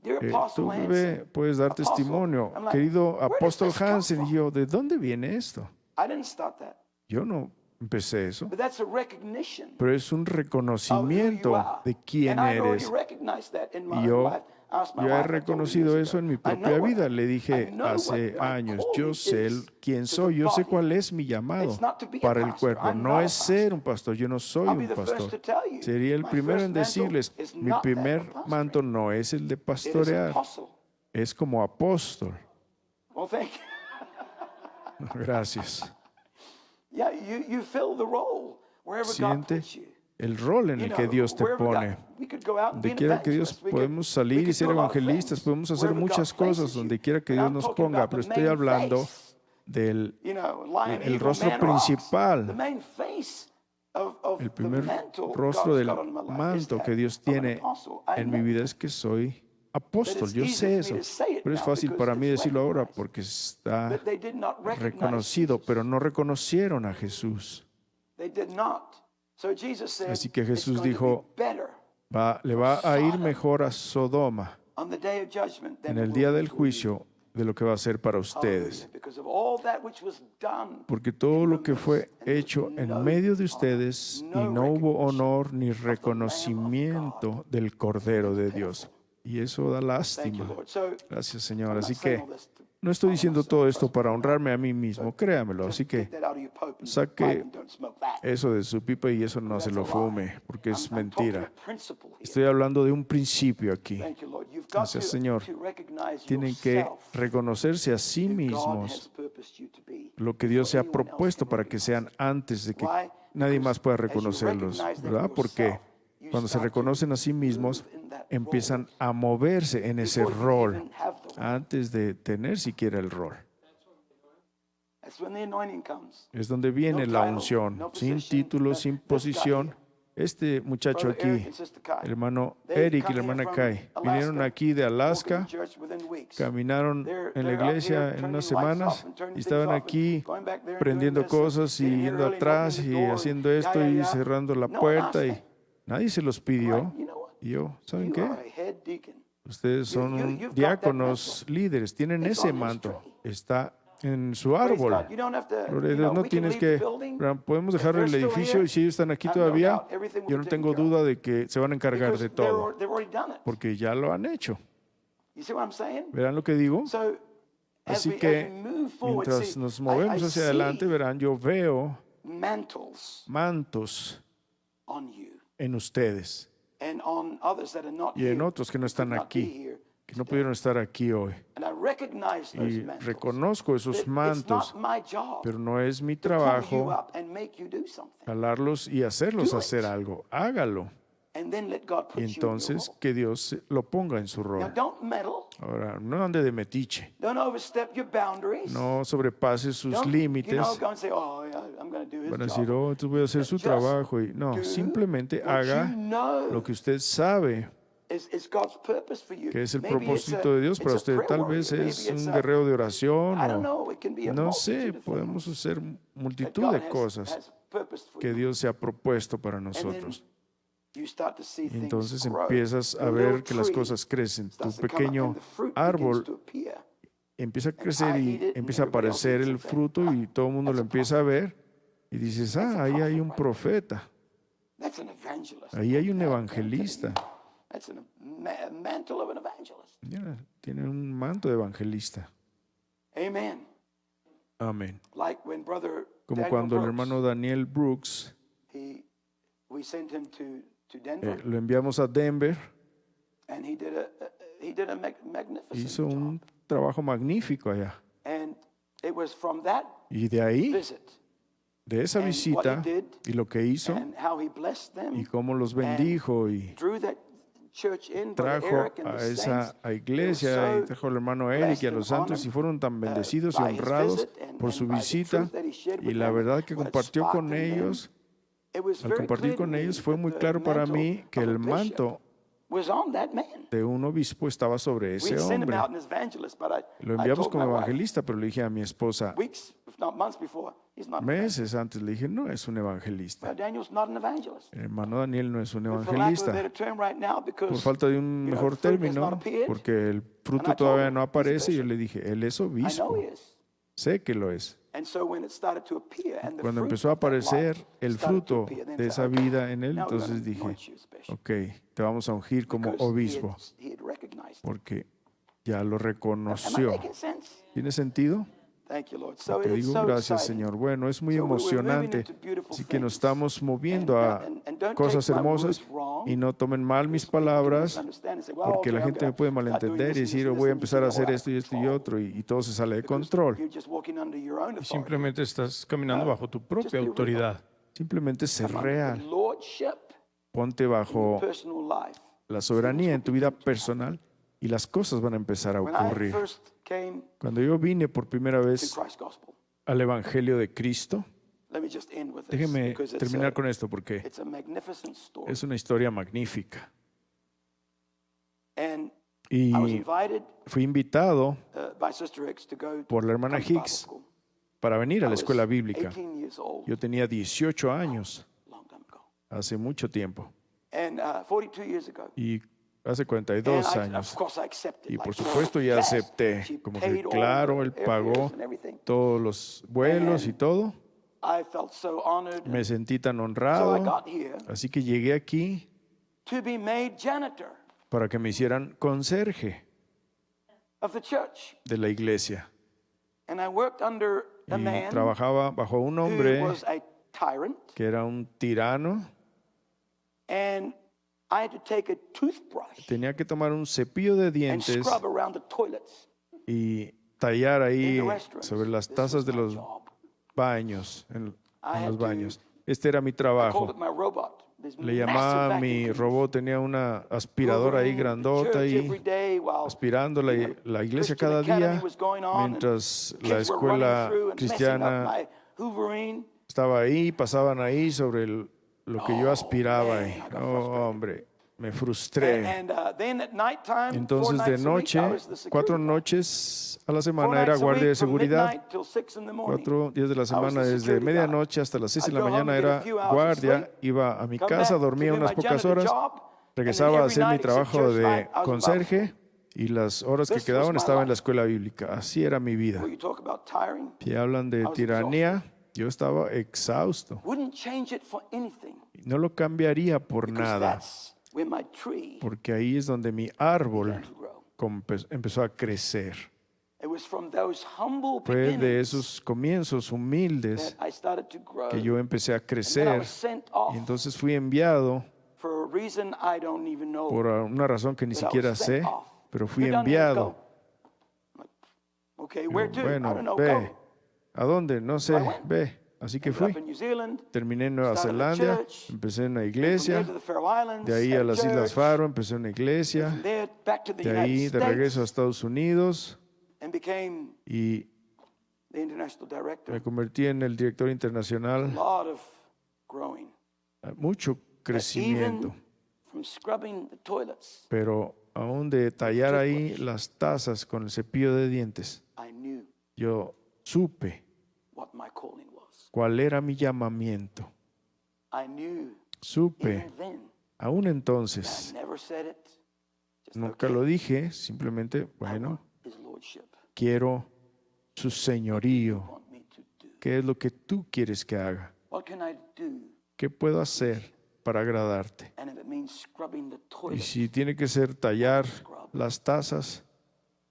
Dear Apostle Tú, Hansen, bebé, puedes dar Apostle. testimonio. I'm like, Querido where does apóstol this come Hansen, y from? yo, ¿de dónde viene esto? I didn't start that. Yo no empecé eso, But that's a recognition pero es un of who you reconocimiento are. de quién And I'd already eres. recognized that in my Y own yo life. I asked my ya he wife, I told her reconocido years eso ago, en mi I propia know vida. what- Le I dije know hace what my años, yo calling sé is quién to soy, the yo sé body. cuál es mi llamado It's not to be a para el pastor. cuerpo. I'm No not a es ser un pastor, yo no soy I'll be un the first pastor. to tell you, Sería el my primero first en mantle decirles, is mi not that primer of pastoring. manto no es el de It is pastorear, apostle. es como apóstol. Well, thank you. Gracias. Yeah, you fill the role wherever God Siente puts you. el rol en You el know, que Dios te wherever God- pone. we could go out and be Donde an quiera que Dios evangelist. We podemos could salir y do ser a lot of evangelistas, things podemos hacer wherever muchas God cosas places you. donde quiera que And Dios I'm nos talking ponga, about pero the estoy main hablando face. del You know, lion, el eagle, rostro man, or ox. principal. The main face of el the primer mantle rostro God's del got on my life is manto that que Dios of an tiene apostle. I en mi know. vida es que soy apóstol. But it's Yo easy sé for me eso, to say it pero es now fácil because para mí it's decirlo ahora recognized. porque está But they did not recognize reconocido, Jesus. pero no reconocieron a Jesús. They did not. So Jesus said, Así que Jesús it's going dijo, to be better le va a ir mejor a Sodoma on the day of judgment than en it el will día be del for you. juicio de lo que va a ser para Hallelujah. ustedes. Because of all that which was done Porque todo in lo your que fue midst, and there was hecho no en medio de honor, ustedes y no no hubo recognition honor ni of the Lamb of reconocimiento God. del Cordero It's de pitiful. Dios. Y eso da Thank you, lástima. Lord. So, Gracias, Señor. I'm not Así saying que all this to no estoy honor diciendo myself, todo esto trust me, para I'm not. honrarme a mí mismo, So, créamelo. just Así que get that out of your pipe and saque pipe and don't smoke that. eso de su pipa y eso no se That's lo a lie. fume, porque es I'm talking mentira. a principle here. Estoy hablando de un principio aquí. Thank you, Lord. You've got Gracias, Señor. to recognize Tienen que yourself reconocerse a sí who God mismos has purposed you to be lo que Dios se before ha anyone else propuesto can para que recognize sean it. antes de que Why? nadie Because más pueda as you reconocerlos, recognize that ¿verdad? Porque yourself, you cuando se start to reconocen a sí mismos, move in that empiezan role a moverse en ese before you rol even have the role. antes de tener siquiera el rol. That's when the anointing comes. Es donde viene No la title, unción, no sin position, título, sin this guy posición. here, Este muchacho Brother Eric aquí, and Sister Kai, el hermano they've Eric y come la here hermana from Kai, vinieron Alaska, aquí de walking Alaska, in church within weeks. caminaron en la They're up iglesia here en turning unas lights semanas off and turning y things estaban off and aquí going back there and prendiendo doing this and cosas y getting here yendo early and atrás opening y the door haciendo and esto y cerrando la No one puerta asked y them. nadie se los I'm pidió. like, you know what? Y yo, ¿saben You qué? are a head deacon. Ustedes son you've got diáconos, líderes, tienen It's ese on his manto, tree. está en su Praise árbol. God. You don't have to, Gloria a you Dios, know, no we can tienes leave que, the building. podemos If dejar they're el still edificio here, y si ellos están aquí I have no todavía, doubt everything will yo be no taken tengo care of. duda de que se van a encargar Because de todo, they've already done it. porque ya lo han hecho. You see what I'm saying? ¿Verán lo que digo? So, as Así we que move forward, mientras see, nos I movemos hacia see adelante, verán, yo veo mantles mantos on you en ustedes and on others that are not y en here, otros que no who están could not be aquí, here que no today. pudieron estar aquí hoy. And I recognize those Y mantles. reconozco esos It's mantos, not my job pero no es mi to pull you trabajo up and make you do something. jalarlos y hacerlos Do hacer it. algo. Hágalo. And then let God put Y you in your entonces role. que Dios lo ponga en su Now, rol. don't meddle. Ahora, no ande de metiche. Don't overstep your boundaries. No sobrepase sus Don't, límites. go and say, oh, yeah, I'm going to do his Van a job. decir, oh, entonces voy a hacer su Just trabajo. Y no, do simplemente what haga you know lo que usted sabe is God's purpose for you. que es el Maybe it's propósito de Dios para it's a usted. prayer Tal vez warrior. es Maybe it's un a- guerrero de oración I don't o know. It can be a no sé, multitude of podemos things hacer that multitud God de cosas has purposed for que you. Dios se ha propuesto para And then nosotros. you start to see Y things entonces grow. empiezas a The ver little que las tree cosas crecen. Tu starts to come up pequeño and the fruit árbol begins to appear. empieza a crecer I y eat it and empieza a everybody else aparecer eats el it. fruto y todo el mundo That's lo a empieza a ver y dices, That's a ahí hay prophet un right profeta, That's an evangelist. ahí hay un I'm evangelista. telling you. That's a mantle of an evangelist. Mira, tiene un manto de evangelista. Amen. Amén. Like when brother Como Daniel cuando el Brooks, hermano Daniel Brooks we sent him to Denver, lo enviamos a Denver, and he did a magnificent hizo job. un trabajo magnífico allá. And it was from that Y de ahí, visit de esa and what visita he did y lo que hizo and how he blessed them, y cómo los bendijo y drew that church in, Brother trajo Eric and a the esa saints. iglesia They were y so trajo al hermano Eric y a los santos y fueron tan bendecidos y by his honrados visit and por su by the visita truth that he shared y with la them, verdad que what it compartió sparked con in them. ellos. It was Al very compartir clear to con me ellos fue that muy the claro para mantle mí que of a el bishop manto was on that man. de un obispo estaba sobre ese We'd sent him hombre. out as evangelist, but Lo I enviamos told como my wife, evangelista, pero le dije a mi esposa weeks, if not months before, he's not an evangelist. meses antes, le dije, no es un evangelista. Well, Daniel's not an evangelist. El hermano Daniel no es un For lack of a evangelista. better term right now, Por because falta de un you know, mejor the fruit has término, not appeared. porque el And I fruto told todavía him, no he's aparece, yo bishop. le dije, él es I know obispo. he is. Sé que lo es. And so when it started to appear, and the Cuando fruit empezó a of that aparecer life el started to fruto appear, then de I esa said, okay, vida en él, now we're entonces gonna dije, anoint you as bishop. ok, te vamos a ungir como Because obispo, he had recognized it. porque ya lo Am I reconoció. making sense? ¿Tiene sentido? Thank you, Lord. So Te it's digo so gracias, exciting. Señor. Bueno, es muy So we're moving emocionante. into beautiful Así que nos things. estamos moviendo a And don't cosas take my hermosas words wrong, y no tomen mal mis because people can palabras, misunderstand and say, well, porque la okay, I'm gente me gonna puede start doing malentender y this and decir, this and voy a this, and empezar you a get hacer all esto y out of esto y control. otro, y todo se sale de Because control. you're just walking under your own authority. Simplemente estás caminando bajo tu propia be real. autoridad. Simplemente ser Come under the real. lordship Ponte in bajo your personal life. la soberanía en tu vida personal y las cosas van a empezar a When I ocurrir. first came Cuando yo vine por primera to vez Christ's gospel, al Evangelio de Cristo, let me just end with this, déjeme because terminar con esto porque it's a magnificent story. es una historia magnífica. And Y I was invited fui invitado by Sister Hicks to go por la hermana come to Bible Hicks school. para venir a I la was escuela bíblica. 18 years old, Yo tenía 18 años, long time ago. hace mucho tiempo, And 42 years ago. y hace And 42 of años. course I accepted. Y like, por supuesto ya yes. acepté, She como que paid all claro, the él airfares pagó and everything. todos los vuelos y todo. I felt so honored. Me sentí tan So I honrado, got here así que llegué aquí to be made janitor para que me hicieran conserje of the church. de la iglesia. And I worked under a Y man trabajaba bajo un who hombre was a tyrant. que era un tirano. And I had to take a toothbrush Tenía que tomar un cepillo de and dientes scrub around the toilets y tallar ahí in the restrooms. sobre las This tazas was de my los job. baños, en I los had to- baños. Este era mi I called trabajo. it my robot. This Le massive llamaba vacuum mi cleaner. robot, tenía una aspiradora ahí Moving the grandota church ahí, every day while, aspirando you know, la iglesia Christian cada Academy día, was going on, and mientras kids la were escuela running through and messing up cristiana my Hooverine. estaba ahí, pasaban ahí sobre lo que yo aspiraba ahí. man, I got Oh, frustrated. hombre, me frustré. And then at nighttime, 4 Entonces de nights a week, noche, I was the security 4 guy. noches a la 4 semana era nights a guardia de week from seguridad. midnight till 6 in the morning. 4 días de la I was semana, the desde security guy. medianoche hasta las 6 de I'd la go home mañana to get a era few hours of guardia, sleep, iba a mi come casa, back to dormía do unas my pocas janitor horas, job, and then regresaba a every hacer mi night except trabajo church de night, I was in Bible conserje y las horas que This was quedaban my estaba en la life. escuela bíblica. Así era mi vida. Well, you talk about tiring. Si hablan de was tiranía, yo estaba exhausto. Wouldn't change it for anything. No lo cambiaría por Because nada, that's where my tree porque ahí es donde mi árbol began to grow. empezó a crecer. It was from those humble Fue de beginnings esos comienzos humildes that I started to grow. que yo empecé a And then I crecer, was sent off y entonces fui enviado for a reason I don't even know. por una razón que ni But I was siquiera sent sé, off. pero fui You're done here, enviado. go. I'm like, okay, Digo, where to? I bueno, don't know. ve. Go. ¿A dónde? No sé, I went. ve. Así que Ended up fui. in New Zealand. Terminé en Nueva started a Zelanda, church, empecé en una From iglesia, there to the Faroe Islands, de ahí had a a las Islas church, Faro, empecé una iglesia, From there back to the de United ahí de States, regreso a Estados Unidos and became y the international director. me convertí en el director A internacional. lot of growing. Mucho But crecimiento, even from scrubbing the toilets, pero aún de tallar ahí las tazas con el cepillo de dientes, I knew yo supe what my calling was. cuál era mi llamamiento. I knew Supe, even then. aún I entonces, never said it. Just nunca okay, lo dije, simplemente, I bueno, want His lordship. quiero su señorío. Want me to do. ¿Qué es lo que tú quieres que haga? What can I do? ¿Qué puedo hacer para agradarte? And if it means scrubbing the Y toilet, si tiene que ser tallar las tazas,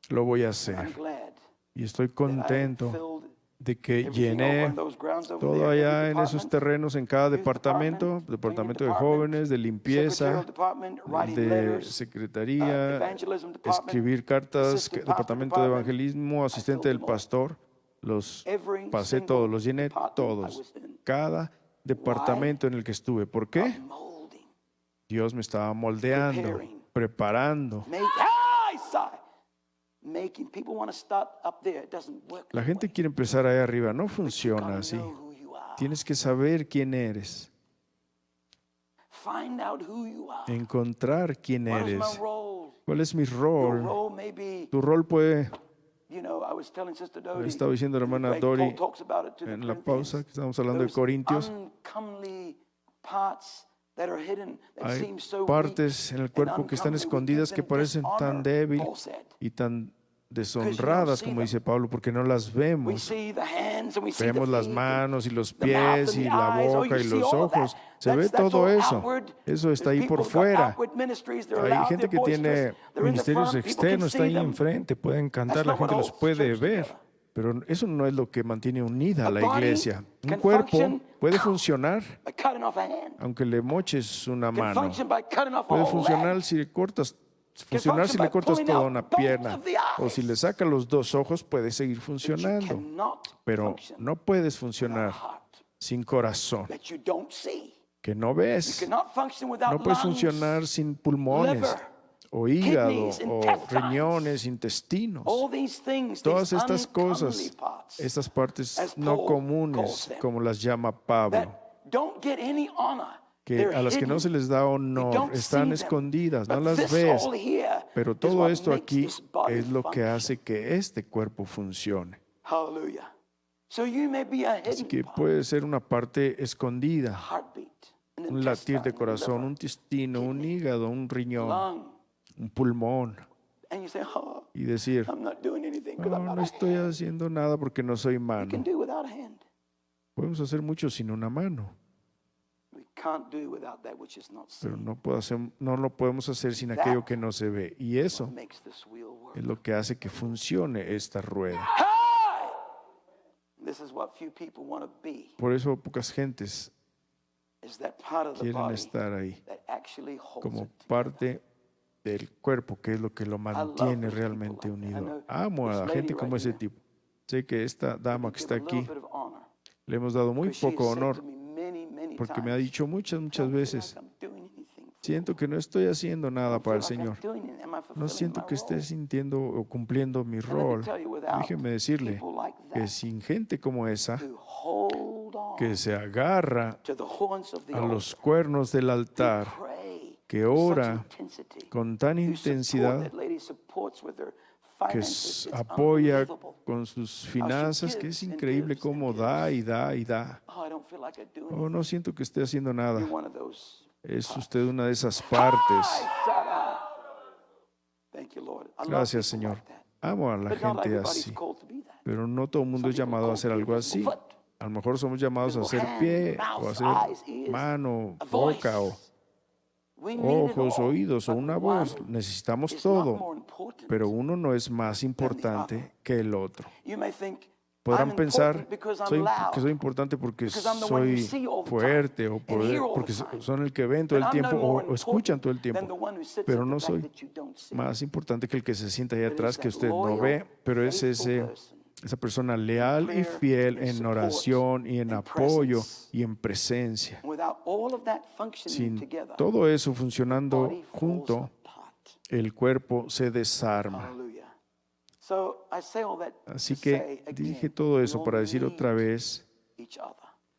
lo voy a I'm hacer. glad Y estoy that I contento filled de que everything over llené on those grounds over todo there, allá every en esos department, terrenos, en cada youth departamento, department, departamento de cleaning jóvenes, de secretarial limpieza, department, writing de letters, secretaría, evangelism department, escribir cartas, assistant departamento de department. evangelismo, asistente del pastor. Los Every pasé single todos, los llené department I todos. was in. Cada departamento en el que estuve. ¿Por qué? Molding, Dios me estaba moldeando, Preparing. preparando. making. People want to start up there. It doesn't work. La that gente way. quiere empezar ahí arriba. No You funciona gotta así. know who you are. Tienes que saber quién eres. Find out who you are. encontrar quién What is my eres, role? cuál es mi Your rol. role may be, Tu rol puede, you know, I was telling Sister Dodi, estaba diciendo la hermana Greg Paul Dori talks about it to the en la Corinthians. pausa que estábamos hablando de Those Corintios, uncomely parts that are hidden, that hay seem so partes en el weak cuerpo and que están uncomely. We escondidas give que them parecen tan dishonor, débiles Paul said. y tan deshonradas, como dice Pablo, porque no las We vemos. see the hands and we see the Vemos las feet, manos y los the mouth pies and y the la eyes. Oh, boca you y see los all of that. ojos. Se ve That's todo all eso. outward. Eso está There's ahí por people who've got fuera. outward ministries, they're Hay loud, gente they're que tiene boisterous, they're in the Ministerios front, people can externos, está see ahí them. enfrente, pueden cantar, That's la not gente what los holds puede church ver. together. Pero eso no es lo que mantiene unida a A la body iglesia. Un can cuerpo function puede funcionar by cutting off a hand. aunque le moches una Can mano. function by cutting off a Puede whole funcionar leg. si le cortas, Can funcionar function si by le cortas pulling toda out una both pierna. of the O si le eyes. sacas los dos ojos, puede seguir But you funcionando. cannot Pero function no puedes without a funcionar heart sin corazón, that you don't see. que no You ves. cannot function without No puedes lungs, funcionar sin pulmones, liver, o hígado, kidneys, o intestines. riñones, intestinos. all these things, Todas these estas uncomely cosas, parts estas partes as no Paul comunes, calls them, como las llama that Pablo, don't get any honor. que They're a las que no hidden. se les da You honor, don't están see them. escondidas, no But las this ves. all here Pero is todo what esto makes aquí this body es lo que function. hace que este cuerpo funcione. Hallelujah. So you may be a Así hidden que part, puede ser una parte escondida, heartbeat, an un latir de intestine, corazón, liver, un intestino, un hígado, un riñón, lung, un pulmón, and you say, "Oh, y decir, I'm not doing anything because I'm no, not no a estoy hand." haciendo nada porque no soy You can mano. do without a hand. Podemos hacer mucho sin una mano, We can't do without that which is not pero seen. no lo podemos hacer sin aquello que no se ve. Y eso What makes this wheel work. es lo que hace que funcione esta rueda. Hey! This is what few people want to be. Por eso pocas gentes Is that part of the quieren body estar ahí that actually holds como it together. parte del cuerpo, que es lo que lo mantiene those realmente people like that. I unido. know Amo a this la lady gente como right ese here. tipo. Sé que esta dama que está Give a little aquí bit of honor, le hemos dado muy because she has poco said honor to me many porque me ha times, dicho muchas "I don't feel veces, like I'm doing anything for siento you. que no estoy haciendo I nada don't para el feel like I'm Señor. doing it. Am I No fulfilling siento my que esté role?" sintiendo o cumpliendo mi And let me rol. tell you, without Déjeme decirle people like que that sin gente como esa, who hold on que se agarra to the horns of the a altar, los cuernos del who altar, pray que with such ora intensity, con tan who support, intensidad, that lady supports with her que finances, it's apoya unbelievable. con sus finanzas, que es gives and increíble gives and cómo gives. da y da y da. Oh, I don't feel like I do Oh, anything. no siento que esté haciendo nada. You're one of those. Es usted una de esas partes. Thank you, Lord. I love Gracias, people Señor. like that. Amo a la But not gente everybody's así, called to be that. pero no todo el mundo es Some people llamado a called hacer to be algo a así. foot, A lo mejor somos llamados a visible hacer hand, pie, mouth, o a hacer eyes, ears, mano, a voice. boca, o We need it ojos, all, oídos o but una one voz. Necesitamos is not todo, more important. pero uno no es más importante que el otro. You may think, Podrán I'm pensar important because I'm que loud. soy importante porque because I'm the one you soy see all the time fuerte o and hear all porque the time. son el que ven todo But el I'm no tiempo more o escuchan important todo el than the tiempo. one who sits Pero at the no back soy that you don't see. más importante que el que se sienta ahí But atrás it's que that usted no loyal, ve, pero es faithful person esa persona leal y prayer, fiel in en support, oración y en in apoyo presence. y en presencia. Without all of that functioning Sin together, todo eso the funcionando body falls junto, apart. el cuerpo se desarma. Hallelujah. So I say all that Así to que say again, dije todo we eso all para decir otra need vez, each other.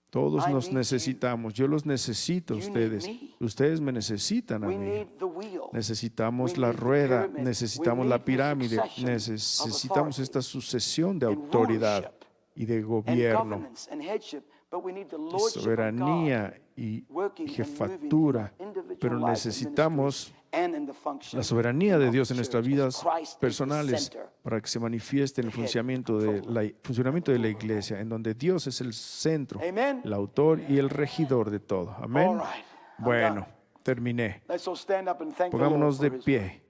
todos I nos need you. necesitamos. Yo los necesito a You need ustedes. me. Ustedes me necesitan a We mí. need the wheel. Necesitamos We la need the rueda, pyramid. necesitamos We la need the pirámide, succession of necesitamos authority esta sucesión de and autoridad rulership y de and gobierno, governance and headship, but we need the y lordship of God soberanía y working and moving in jefatura, our individual pero lives and necesitamos ministries and in the function la soberanía de of Dios the en nuestras church as vidas Christ is the personales center. para que se manifieste en el the head, funcionamiento funcionamiento de la iglesia, en donde Dios es el centro, Amen. el autor y el regidor de todo. Amén. All right, I'm Bueno, done. terminé. Let's all stand up and thank the Lord Pongámonos for de his word. pie